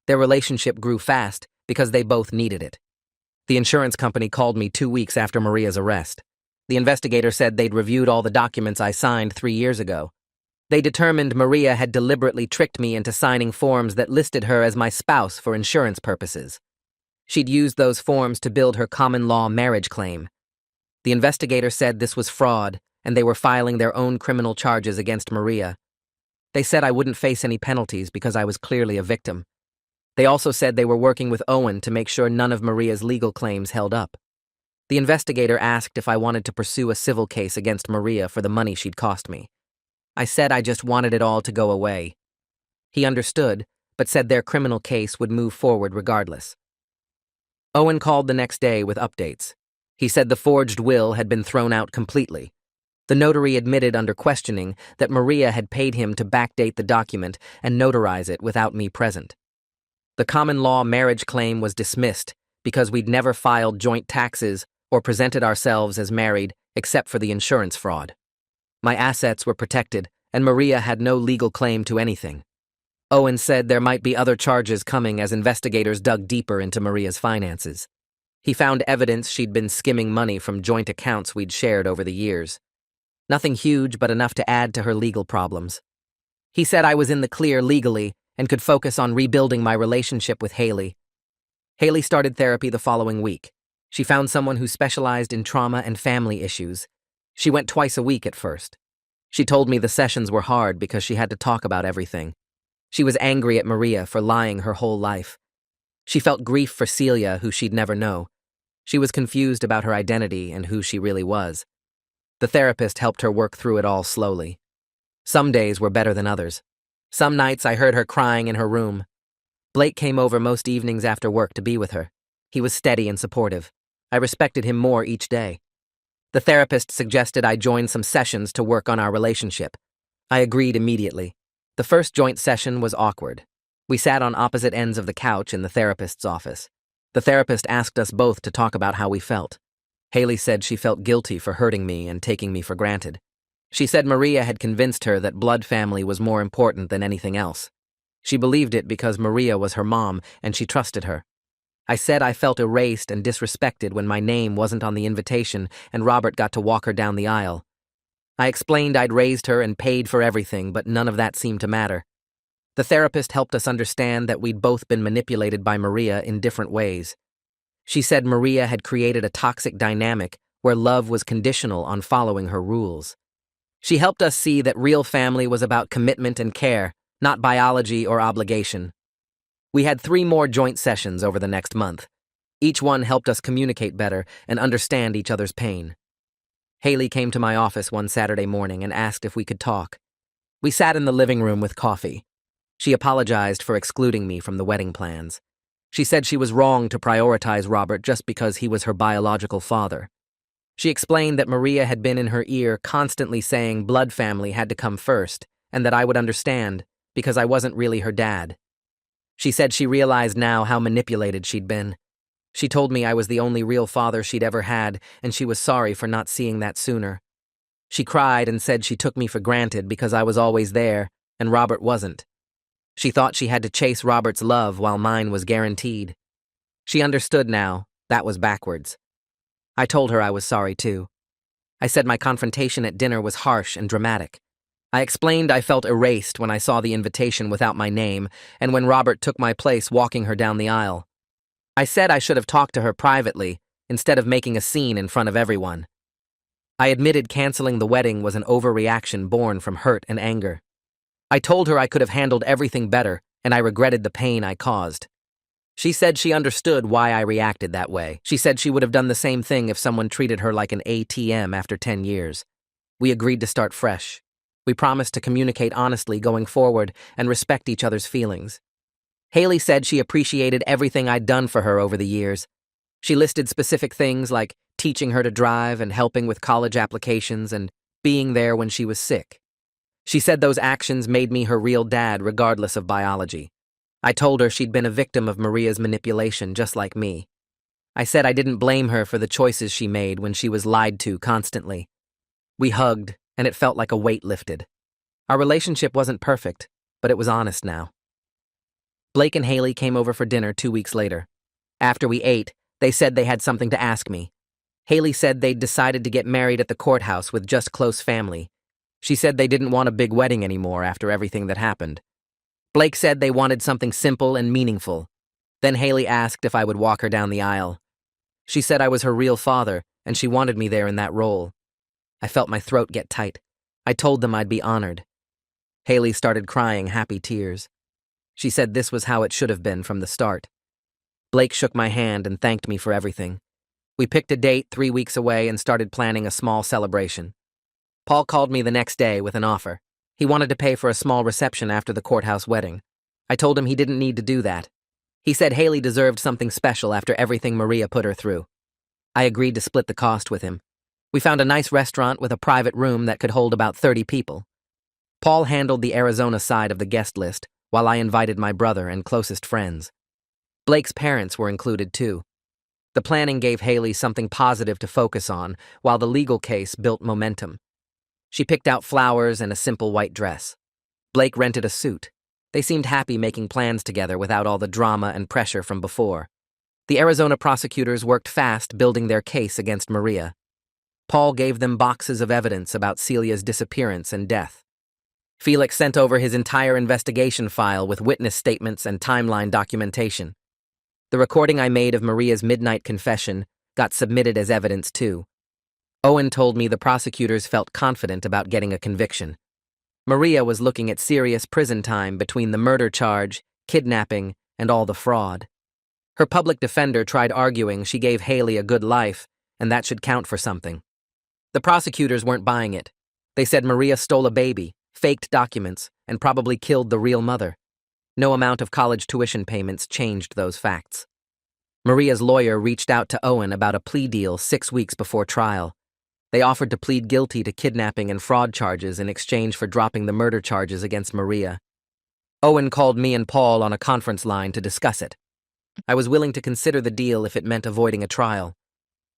Their relationship grew fast because they both needed it. The insurance company called me 2 weeks after Maria's arrest. The investigator said they'd reviewed all the documents I signed 3 years ago. They determined Maria had deliberately tricked me into signing forms that listed her as my spouse for insurance purposes. She'd used those forms to build her common-law marriage claim. The investigator said this was fraud, and they were filing their own criminal charges against Maria. They said I wouldn't face any penalties because I was clearly a victim. They also said they were working with Owen to make sure none of Maria's legal claims held up. The investigator asked if I wanted to pursue a civil case against Maria for the money she'd cost me. I said I just wanted it all to go away. He understood, but said their criminal case would move forward regardless. Owen called the next day with updates. He said the forged will had been thrown out completely. The notary admitted under questioning that Maria had paid him to backdate the document and notarize it without me present. The common-law marriage claim was dismissed because we'd never filed joint taxes or presented ourselves as married except for the insurance fraud. My assets were protected, and Maria had no legal claim to anything. Owen said there might be other charges coming as investigators dug deeper into Maria's finances. He found evidence she'd been skimming money from joint accounts we'd shared over the years. Nothing huge, but enough to add to her legal problems. He said I was in the clear legally and could focus on rebuilding my relationship with Haley. Haley started therapy the following week. She found someone who specialized in trauma and family issues. She went twice a week at first. She told me the sessions were hard because she had to talk about everything. She was angry at Maria for lying her whole life. She felt grief for Celia, who she'd never know. She was confused about her identity and who she really was. The therapist helped her work through it all slowly. Some days were better than others. Some nights I heard her crying in her room. Blake came over most evenings after work to be with her. He was steady and supportive. I respected him more each day. The therapist suggested I join some sessions to work on our relationship. I agreed immediately. The first joint session was awkward. We sat on opposite ends of the couch in the therapist's office. The therapist asked us both to talk about how we felt. Haley said she felt guilty for hurting me and taking me for granted. She said Maria had convinced her that blood family was more important than anything else. She believed it because Maria was her mom and she trusted her. I said I felt erased and disrespected when my name wasn't on the invitation and Robert got to walk her down the aisle. I explained I'd raised her and paid for everything, but none of that seemed to matter. The therapist helped us understand that we'd both been manipulated by Maria in different ways. She said Maria had created a toxic dynamic where love was conditional on following her rules. She helped us see that real family was about commitment and care, not biology or obligation. We had 3 more joint sessions over the next month. Each one helped us communicate better and understand each other's pain. Haley came to my office one Saturday morning and asked if we could talk. We sat in the living room with coffee. She apologized for excluding me from the wedding plans. She said she was wrong to prioritize Robert just because he was her biological father. She explained that Maria had been in her ear constantly saying blood family had to come first and that I would understand because I wasn't really her dad. She said she realized now how manipulated she'd been. She told me I was the only real father she'd ever had and she was sorry for not seeing that sooner. She cried and said she took me for granted because I was always there and Robert wasn't. She thought she had to chase Robert's love while mine was guaranteed. She understood now that was backwards. I told her I was sorry too. I said my confrontation at dinner was harsh and dramatic. I explained I felt erased when I saw the invitation without my name and when Robert took my place walking her down the aisle. I said I should have talked to her privately instead of making a scene in front of everyone. I admitted canceling the wedding was an overreaction born from hurt and anger. I told her I could have handled everything better and I regretted the pain I caused. She said she understood why I reacted that way. She said she would have done the same thing if someone treated her like an ATM after 10 years. We agreed to start fresh. We promised to communicate honestly going forward and respect each other's feelings. Haley said she appreciated everything I'd done for her over the years. She listed specific things like teaching her to drive and helping with college applications and being there when she was sick. She said those actions made me her real dad regardless of biology. I told her she'd been a victim of Maria's manipulation just like me. I said I didn't blame her for the choices she made when she was lied to constantly. We hugged, and it felt like a weight lifted. Our relationship wasn't perfect, but it was honest now. Blake and Haley came over for dinner 2 weeks later. After we ate, they said they had something to ask me. Haley said they'd decided to get married at the courthouse with just close family. She said they didn't want a big wedding anymore after everything that happened. Blake said they wanted something simple and meaningful. Then Haley asked if I would walk her down the aisle. She said I was her real father, and she wanted me there in that role. I felt my throat get tight. I told them I'd be honored. Haley started crying happy tears. She said this was how it should have been from the start. Blake shook my hand and thanked me for everything. We picked a date 3 weeks away and started planning a small celebration. Paul called me the next day with an offer. He wanted to pay for a small reception after the courthouse wedding. I told him he didn't need to do that. He said Haley deserved something special after everything Maria put her through. I agreed to split the cost with him. We found a nice restaurant with a private room that could hold about 30 people. Paul handled the Arizona side of the guest list, while I invited my brother and closest friends. Blake's parents were included too. The planning gave Haley something positive to focus on, while the legal case built momentum. She picked out flowers and a simple white dress. Blake rented a suit. They seemed happy making plans together without all the drama and pressure from before. The Arizona prosecutors worked fast building their case against Maria. Paul gave them boxes of evidence about Celia's disappearance and death. Felix sent over his entire investigation file with witness statements and timeline documentation. The recording I made of Maria's midnight confession got submitted as evidence too. Owen told me the prosecutors felt confident about getting a conviction. Maria was looking at serious prison time between the murder charge, kidnapping, and all the fraud. Her public defender tried arguing she gave Haley a good life, and that should count for something. The prosecutors weren't buying it. They said Maria stole a baby, faked documents, and probably killed the real mother. No amount of college tuition payments changed those facts. Maria's lawyer reached out to Owen about a plea deal 6 weeks before trial. They offered to plead guilty to kidnapping and fraud charges in exchange for dropping the murder charges against Maria. Owen called me and Paul on a conference line to discuss it. I was willing to consider the deal if it meant avoiding a trial.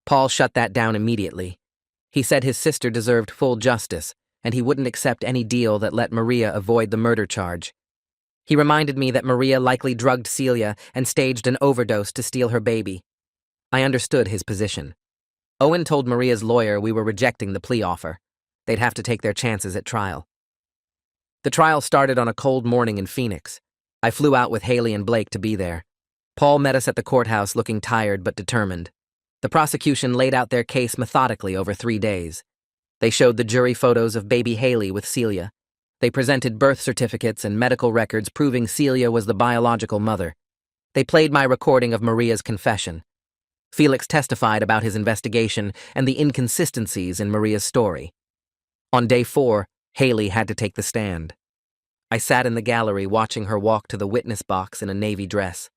Paul shut that down immediately. He said his sister deserved full justice, and he wouldn't accept any deal that let Maria avoid the murder charge. He reminded me that Maria likely drugged Celia and staged an overdose to steal her baby. I understood his position. Owen told Maria's lawyer we were rejecting the plea offer. They'd have to take their chances at trial. The trial started on a cold morning in Phoenix. I flew out with Haley and Blake to be there. Paul met us at the courthouse looking tired but determined. The prosecution laid out their case methodically over 3 days. They showed the jury photos of baby Haley with Celia. They presented birth certificates and medical records proving Celia was the biological mother. They played my recording of Maria's confession. Felix testified about his investigation and the inconsistencies in Maria's story. On day 4, Haley had to take the stand. I sat in the gallery watching her walk to the witness box in a navy dress.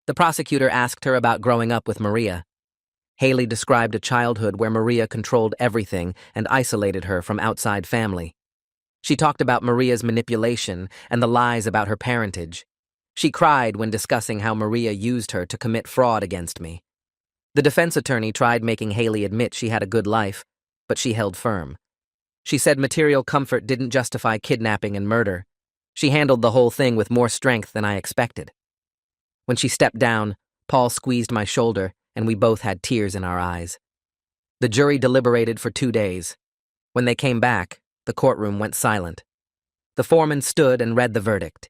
The prosecutor asked her about growing up with Maria. Haley described a childhood where Maria controlled everything and isolated her from outside family. She talked about Maria's manipulation and the lies about her parentage. She cried when discussing how Maria used her to commit fraud against me. The defense attorney tried making Haley admit she had a good life, but she held firm. She said material comfort didn't justify kidnapping and murder. She handled the whole thing with more strength than I expected. When she stepped down, Paul squeezed my shoulder, and we both had tears in our eyes. The jury deliberated for 2 days. When they came back, the courtroom went silent. The foreman stood and read the verdict.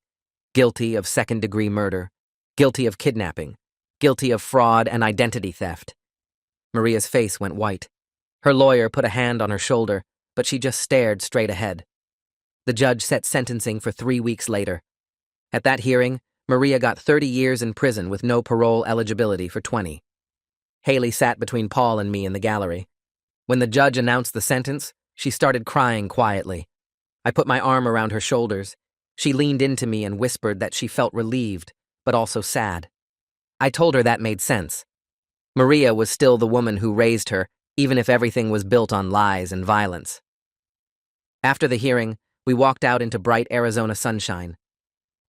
Guilty of second-degree murder, guilty of kidnapping, guilty of fraud and identity theft. Maria's face went white. Her lawyer put a hand on her shoulder, but she just stared straight ahead. The judge set sentencing for 3 weeks later. At that hearing, Maria got 30 years in prison with no parole eligibility for 20. Haley sat between Paul and me in the gallery. When the judge announced the sentence, she started crying quietly. I put my arm around her shoulders. She leaned into me and whispered that she felt relieved, but also sad. I told her that made sense. Maria was still the woman who raised her, even if everything was built on lies and violence. After the hearing, we walked out into bright Arizona sunshine.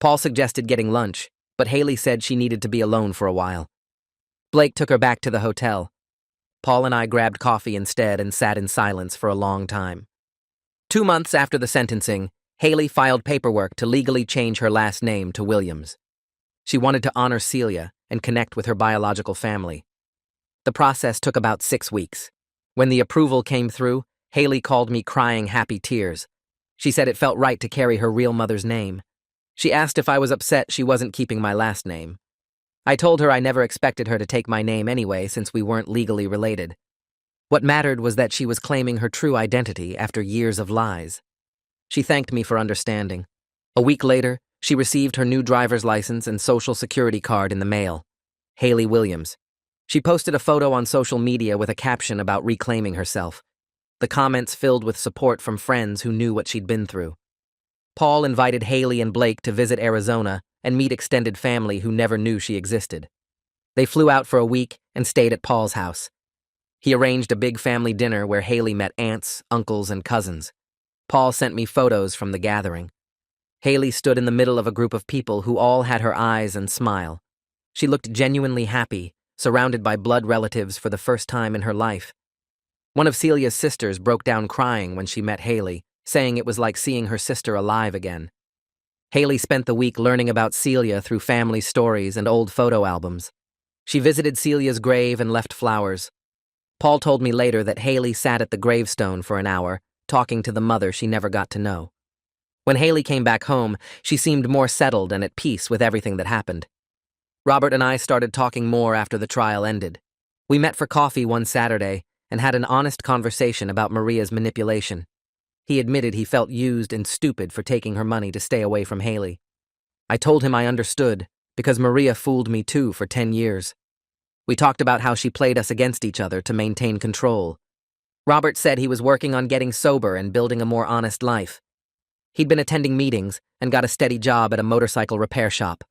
Paul suggested getting lunch. but Haley said she needed to be alone for a while. Blake took her back to the hotel. Paul and I grabbed coffee instead and sat in silence for a long time. 2 months after the sentencing, Haley filed paperwork to legally change her last name to Williams. She wanted to honor Celia and connect with her biological family. The process took about 6 weeks. When the approval came through, Haley called me crying happy tears. She said it felt right to carry her real mother's name. She asked if I was upset she wasn't keeping my last name. I told her I never expected her to take my name anyway since we weren't legally related. What mattered was that she was claiming her true identity after years of lies. She thanked me for understanding. A week later, she received her new driver's license and social security card in the mail. Haley Williams. She posted a photo on social media with a caption about reclaiming herself. The comments filled with support from friends who knew what she'd been through. Paul invited Haley and Blake to visit Arizona and meet extended family who never knew she existed. They flew out for a week and stayed at Paul's house. He arranged a big family dinner where Haley met aunts, uncles, and cousins. Paul sent me photos from the gathering. Haley stood in the middle of a group of people who all had her eyes and smile. She looked genuinely happy, surrounded by blood relatives for the first time in her life. One of Celia's sisters broke down crying when she met Haley, saying it was like seeing her sister alive again. Haley spent the week learning about Celia through family stories and old photo albums. She visited Celia's grave and left flowers. Paul told me later that Haley sat at the gravestone for an hour, talking to the mother she never got to know. When Haley came back home, she seemed more settled and at peace with everything that happened. Robert and I started talking more after the trial ended. We met for coffee one Saturday and had an honest conversation about Maria's manipulation. He admitted he felt used and stupid for taking her money to stay away from Haley. I told him I understood, because Maria fooled me too for 10 years. We talked about how she played us against each other to maintain control. Robert said he was working on getting sober and building a more honest life. He'd been attending meetings and got a steady job at a motorcycle repair shop.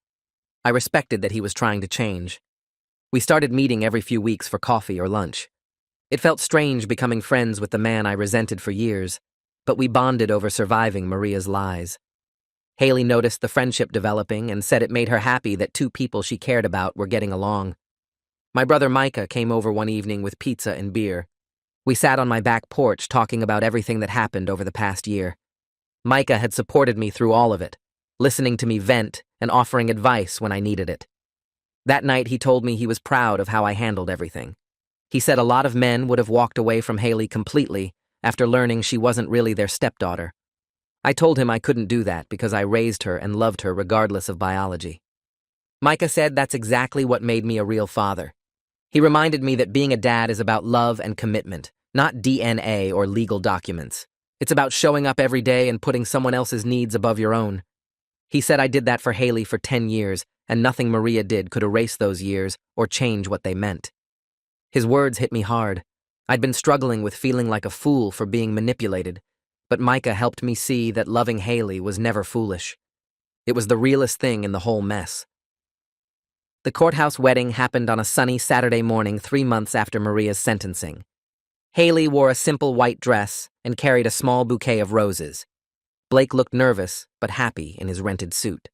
I respected that he was trying to change. We started meeting every few weeks for coffee or lunch. It felt strange becoming friends with the man I resented for years, but we bonded over surviving Maria's lies. Haley noticed the friendship developing and said it made her happy that 2 people she cared about were getting along. My brother Micah came over one evening with pizza and beer. We sat on my back porch talking about everything that happened over the past year. Micah had supported me through all of it, listening to me vent and offering advice when I needed it. That night he told me he was proud of how I handled everything. He said a lot of men would have walked away from Haley completely after learning she wasn't really their stepdaughter. I told him I couldn't do that because I raised her and loved her regardless of biology. Micah said that's exactly what made me a real father. He reminded me that being a dad is about love and commitment, not DNA or legal documents. It's about showing up every day and putting someone else's needs above your own. He said I did that for Haley for 10 years, and nothing Maria did could erase those years or change what they meant. His words hit me hard. I'd been struggling with feeling like a fool for being manipulated, but Micah helped me see that loving Haley was never foolish. It was the realest thing in the whole mess. The courthouse wedding happened on a sunny Saturday morning 3 months after Maria's sentencing. Haley wore a simple white dress and carried a small bouquet of roses. Blake looked nervous but happy in his rented suit.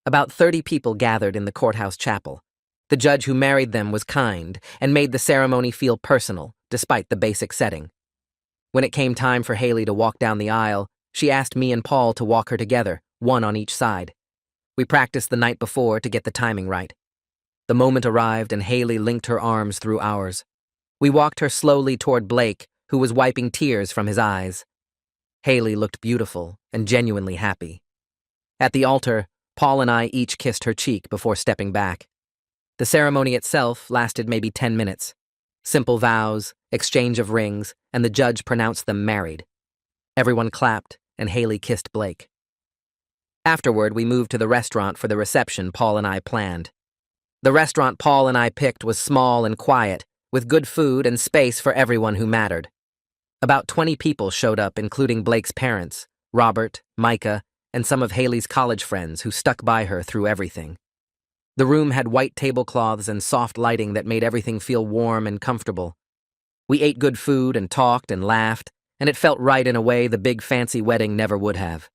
About 30 people gathered in the courthouse chapel. The judge who married them was kind and made the ceremony feel personal, despite the basic setting. When it came time for Haley to walk down the aisle, she asked me and Paul to walk her together, one on each side. We practiced the night before to get the timing right. The moment arrived and Haley linked her arms through ours. We walked her slowly toward Blake, who was wiping tears from his eyes. Haley looked beautiful and genuinely happy. At the altar, Paul and I each kissed her cheek before stepping back. The ceremony itself lasted maybe 10 minutes. Simple vows, exchange of rings, and the judge pronounced them married. Everyone clapped, and Haley kissed Blake. Afterward, we moved to the restaurant for the reception Paul and I planned. The restaurant Paul and I picked was small and quiet, with good food and space for everyone who mattered. About 20 people showed up, including Blake's parents, Robert, Micah, and some of Haley's college friends who stuck by her through everything. The room had white tablecloths and soft lighting that made everything feel warm and comfortable. We ate good food and talked and laughed, and it felt right in a way the big fancy wedding never would have.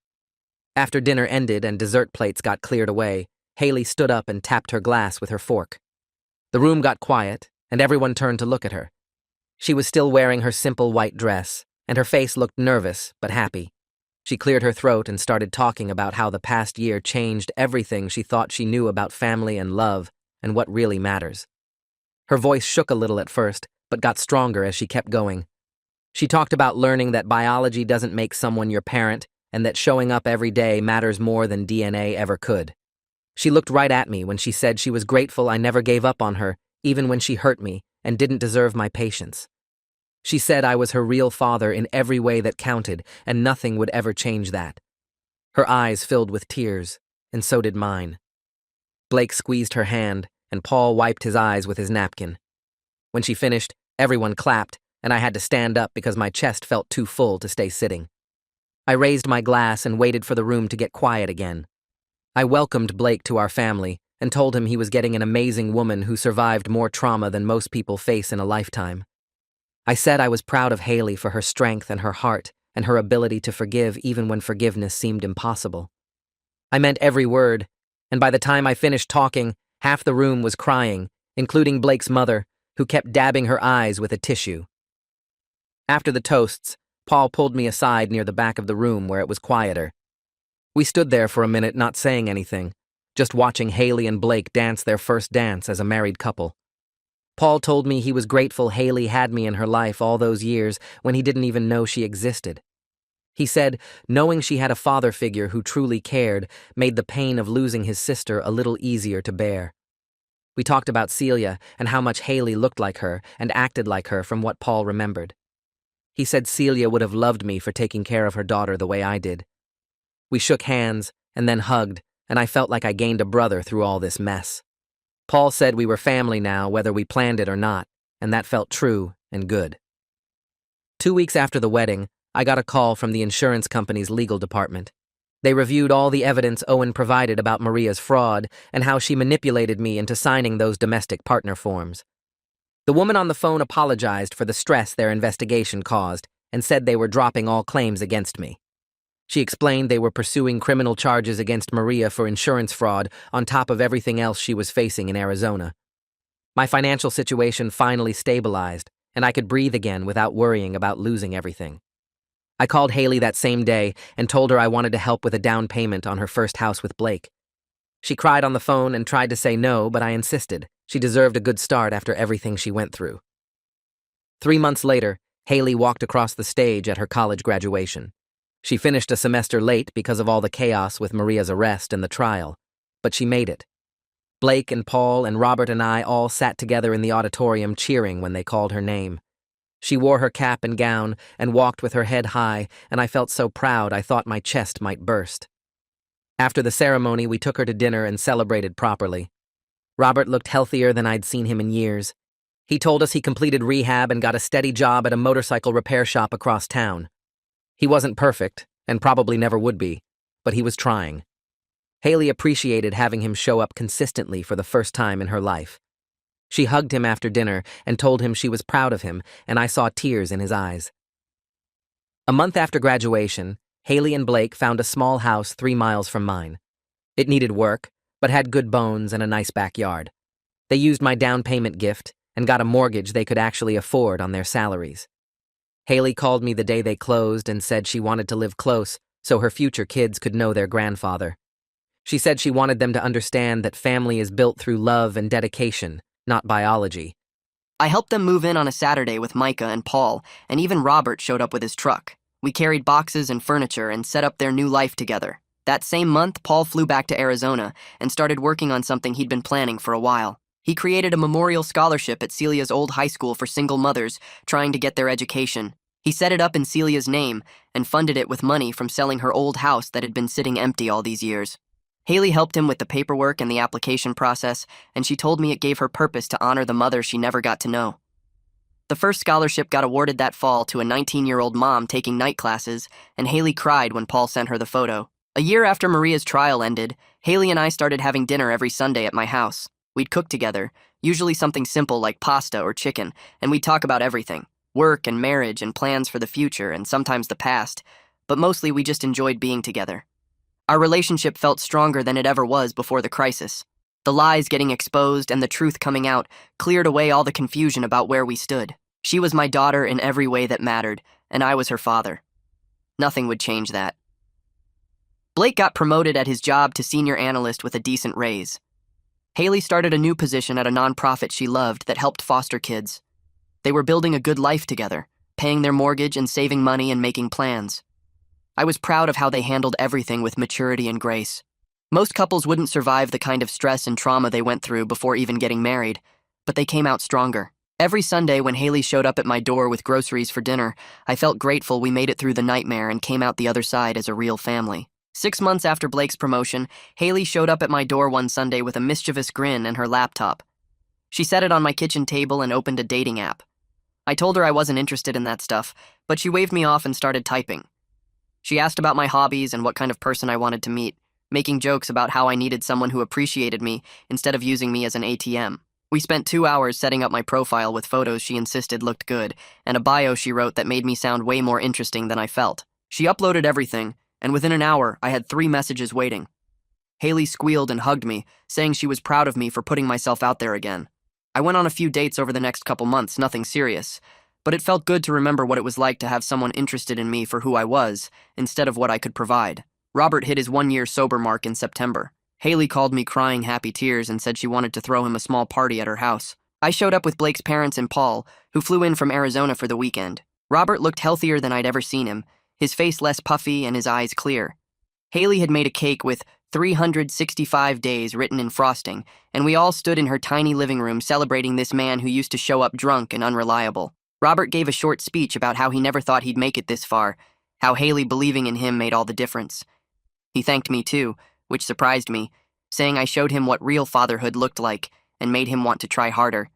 After dinner ended and dessert plates got cleared away, Haley stood up and tapped her glass with her fork. The room got quiet, and everyone turned to look at her. She was still wearing her simple white dress, and her face looked nervous but happy. She cleared her throat and started talking about how the past year changed everything she thought she knew about family and love and what really matters. Her voice shook a little at first, but got stronger as she kept going. She talked about learning that biology doesn't make someone your parent and that showing up every day matters more than DNA ever could. She looked right at me when she said she was grateful I never gave up on her, even when she hurt me and didn't deserve my patience. She said I was her real father in every way that counted, and nothing would ever change that. Her eyes filled with tears, and so did mine. Blake squeezed her hand, and Paul wiped his eyes with his napkin. When she finished, everyone clapped, and I had to stand up because my chest felt too full to stay sitting. I raised my glass and waited for the room to get quiet again. I welcomed Blake to our family and told him he was getting an amazing woman who survived more trauma than most people face in a lifetime. I said I was proud of Haley for her strength and her heart and her ability to forgive even when forgiveness seemed impossible. I meant every word, and by the time I finished talking, half the room was crying, including Blake's mother, who kept dabbing her eyes with a tissue. After the toasts, Paul pulled me aside near the back of the room where it was quieter. We stood there for a minute not saying anything, just watching Haley and Blake dance their first dance as a married couple. Paul told me he was grateful Haley had me in her life all those years when he didn't even know she existed. He said knowing she had a father figure who truly cared made the pain of losing his sister a little easier to bear. We talked about Celia and how much Haley looked like her and acted like her from what Paul remembered. He said Celia would have loved me for taking care of her daughter the way I did. We shook hands and then hugged, and I felt like I gained a brother through all this mess. Paul said we were family now, whether we planned it or not, and that felt true and good. 2 weeks after the wedding, I got a call from the insurance company's legal department. They reviewed all the evidence Owen provided about Maria's fraud and how she manipulated me into signing those domestic partner forms. The woman on the phone apologized for the stress their investigation caused and said they were dropping all claims against me. She explained they were pursuing criminal charges against Maria for insurance fraud on top of everything else she was facing in Arizona. My financial situation finally stabilized, and I could breathe again without worrying about losing everything. I called Haley that same day and told her I wanted to help with a down payment on her first house with Blake. She cried on the phone and tried to say no, but I insisted. She deserved a good start after everything she went through. 3 months later, Haley walked across the stage at her college graduation. She finished a semester late because of all the chaos with Maria's arrest and the trial, but she made it. Blake and Paul and Robert and I all sat together in the auditorium cheering when they called her name. She wore her cap and gown and walked with her head high, and I felt so proud I thought my chest might burst. After the ceremony, we took her to dinner and celebrated properly. Robert looked healthier than I'd seen him in years. He told us he completed rehab and got a steady job at a motorcycle repair shop across town. He wasn't perfect, and probably never would be, but he was trying. Haley appreciated having him show up consistently for the first time in her life. She hugged him after dinner and told him she was proud of him, and I saw tears in his eyes. A month after graduation, Haley and Blake found a small house 3 miles from mine. It needed work, but had good bones and a nice backyard. They used my down payment gift and got a mortgage they could actually afford on their salaries. Haley called me the day they closed and said she wanted to live close so her future kids could know their grandfather. She said she wanted them to understand that family is built through love and dedication, not biology. I helped them move in on a Saturday with Micah and Paul, and even Robert showed up with his truck. We carried boxes and furniture and set up their new life together. That same month, Paul flew back to Arizona and started working on something he'd been planning for a while. He created a memorial scholarship at Celia's old high school for single mothers trying to get their education. He set it up in Celia's name and funded it with money from selling her old house that had been sitting empty all these years. Haley helped him with the paperwork and the application process, and she told me it gave her purpose to honor the mother she never got to know. The first scholarship got awarded that fall to a 19-year-old mom taking night classes, and Haley cried when Paul sent her the photo. A year after Maria's trial ended, Haley and I started having dinner every Sunday at my house. We'd cook together, usually something simple like pasta or chicken, and we'd talk about everything, work and marriage and plans for the future and sometimes the past, but mostly we just enjoyed being together. Our relationship felt stronger than it ever was before the crisis. The lies getting exposed and the truth coming out cleared away all the confusion about where we stood. She was my daughter in every way that mattered, and I was her father. Nothing would change that. Blake got promoted at his job to senior analyst with a decent raise. Haley started a new position at a nonprofit she loved that helped foster kids. They were building a good life together, paying their mortgage and saving money and making plans. I was proud of how they handled everything with maturity and grace. Most couples wouldn't survive the kind of stress and trauma they went through before even getting married, but they came out stronger. Every Sunday when Haley showed up at my door with groceries for dinner, I felt grateful we made it through the nightmare and came out the other side as a real family. 6 months after Blake's promotion, Haley showed up at my door one Sunday with a mischievous grin and her laptop. She set it on my kitchen table and opened a dating app. I told her I wasn't interested in that stuff, but she waved me off and started typing. She asked about my hobbies and what kind of person I wanted to meet, making jokes about how I needed someone who appreciated me instead of using me as an ATM. We spent 2 hours setting up my profile with photos she insisted looked good, and a bio she wrote that made me sound way more interesting than I felt. She uploaded everything, and within an hour, I had 3 messages waiting. Haley squealed and hugged me, saying she was proud of me for putting myself out there again. I went on a few dates over the next couple months, nothing serious, but it felt good to remember what it was like to have someone interested in me for who I was, instead of what I could provide. Robert hit his 1-year sober mark in September. Haley called me crying happy tears and said she wanted to throw him a small party at her house. I showed up with Blake's parents and Paul, who flew in from Arizona for the weekend. Robert looked healthier than I'd ever seen him, his face less puffy and his eyes clear. Haley had made a cake with 365 days written in frosting, and we all stood in her tiny living room celebrating this man who used to show up drunk and unreliable. Robert gave a short speech about how he never thought he'd make it this far, how Haley believing in him made all the difference. He thanked me too, which surprised me, saying I showed him what real fatherhood looked like and made him want to try harder.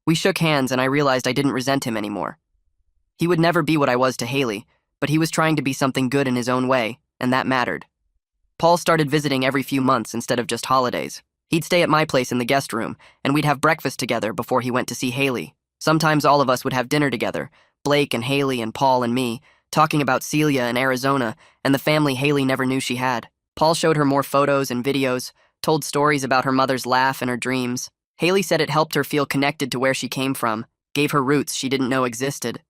We shook hands and I realized I didn't resent him anymore. He would never be what I was to Haley, but he was trying to be something good in his own way, and that mattered. Paul started visiting every few months instead of just holidays. He'd stay at my place in the guest room, and we'd have breakfast together before he went to see Haley. Sometimes all of us would have dinner together, Blake and Haley and Paul and me, talking about Celia and Arizona and the family Haley never knew she had. Paul showed her more photos and videos, told stories about her mother's laugh and her dreams. Haley said it helped her feel connected to where she came from, gave her roots she didn't know existed.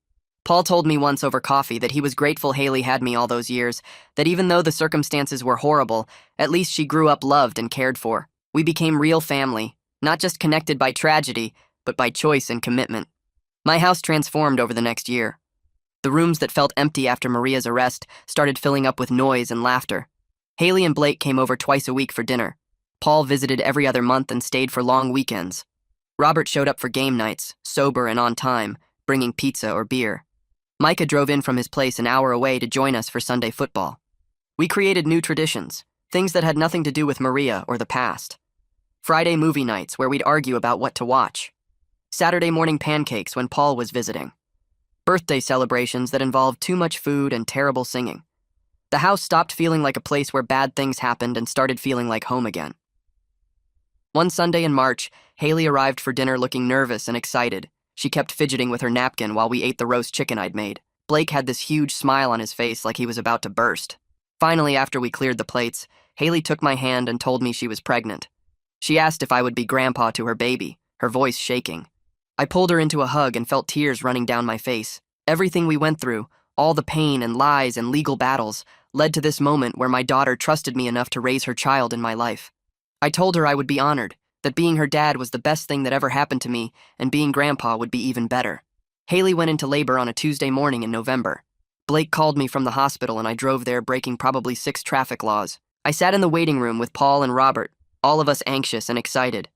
Paul told me once over coffee that he was grateful Haley had me all those years, that even though the circumstances were horrible, at least she grew up loved and cared for. We became real family, not just connected by tragedy, but by choice and commitment. My house transformed over the next year. The rooms that felt empty after Maria's arrest started filling up with noise and laughter. Haley and Blake came over twice a week for dinner. Paul visited every other month and stayed for long weekends. Robert showed up for game nights, sober and on time, bringing pizza or beer. Micah drove in from his place an hour away to join us for Sunday football. We created new traditions, things that had nothing to do with Maria or the past. Friday movie nights where we'd argue about what to watch. Saturday morning pancakes when Paul was visiting. Birthday celebrations that involved too much food and terrible singing. The house stopped feeling like a place where bad things happened and started feeling like home again. One Sunday in March, Haley arrived for dinner looking nervous and excited. She kept fidgeting with her napkin while we ate the roast chicken I'd made. Blake had this huge smile on his face like he was about to burst. Finally, after we cleared the plates, Haley took my hand and told me she was pregnant. She asked if I would be grandpa to her baby, her voice shaking. I pulled her into a hug and felt tears running down my face. Everything we went through, all the pain and lies and legal battles, led to this moment where my daughter trusted me enough to raise her child in my life. I told her I would be honored, that being her dad was the best thing that ever happened to me, and being grandpa would be even better. Haley went into labor on a Tuesday morning in November. Blake called me from the hospital and I drove there breaking probably 6 traffic laws. I sat in the waiting room with Paul and Robert, all of us anxious and excited.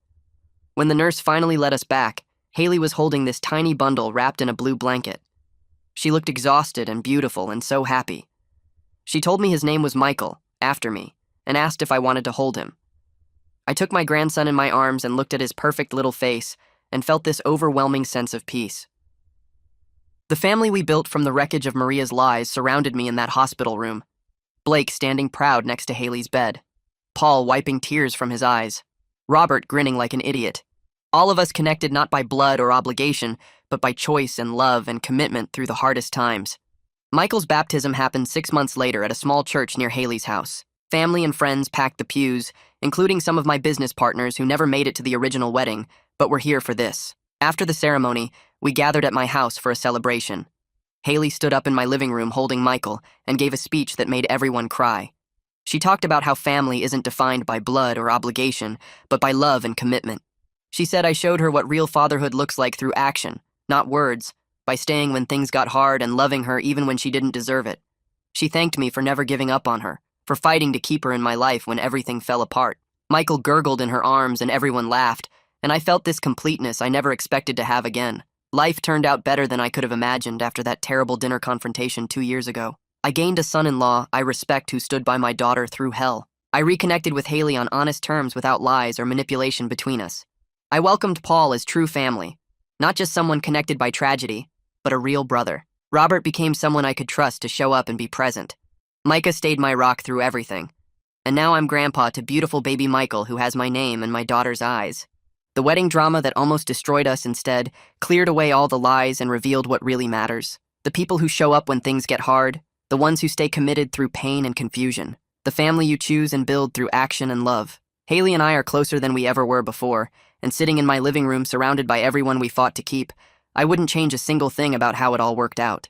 When the nurse finally let us back, Haley was holding this tiny bundle wrapped in a blue blanket. She looked exhausted and beautiful and so happy. She told me his name was Michael, after me, and asked if I wanted to hold him. I took my grandson in my arms and looked at his perfect little face and felt this overwhelming sense of peace. The family we built from the wreckage of Maria's lies surrounded me in that hospital room. Blake standing proud next to Haley's bed. Paul wiping tears from his eyes. Robert grinning like an idiot. All of us connected not by blood or obligation, but by choice and love and commitment through the hardest times. Michael's baptism happened 6 months later at a small church near Haley's house. Family and friends packed the pews, including some of my business partners who never made it to the original wedding, but were here for this. After the ceremony, we gathered at my house for a celebration. Haley stood up in my living room holding Michael and gave a speech that made everyone cry. She talked about how family isn't defined by blood or obligation, but by love and commitment. She said I showed her what real fatherhood looks like through action, not words, by staying when things got hard and loving her even when she didn't deserve it. She thanked me for never giving up on her, for fighting to keep her in my life when everything fell apart. Michael gurgled in her arms and everyone laughed, and I felt this completeness I never expected to have again. Life turned out better than I could have imagined after that terrible dinner confrontation 2 years ago. I gained a son-in-law I respect who stood by my daughter through hell. I reconnected with Haley on honest terms without lies or manipulation between us. I welcomed Paul as true family, not just someone connected by tragedy, but a real brother. Robert became someone I could trust to show up and be present. Micah stayed my rock through everything. And now I'm grandpa to beautiful baby Michael who has my name and my daughter's eyes. The wedding drama that almost destroyed us instead cleared away all the lies and revealed what really matters. The people who show up when things get hard, the ones who stay committed through pain and confusion, the family you choose and build through action and love. Haley and I are closer than we ever were before, and sitting in my living room surrounded by everyone we fought to keep, I wouldn't change a single thing about how it all worked out.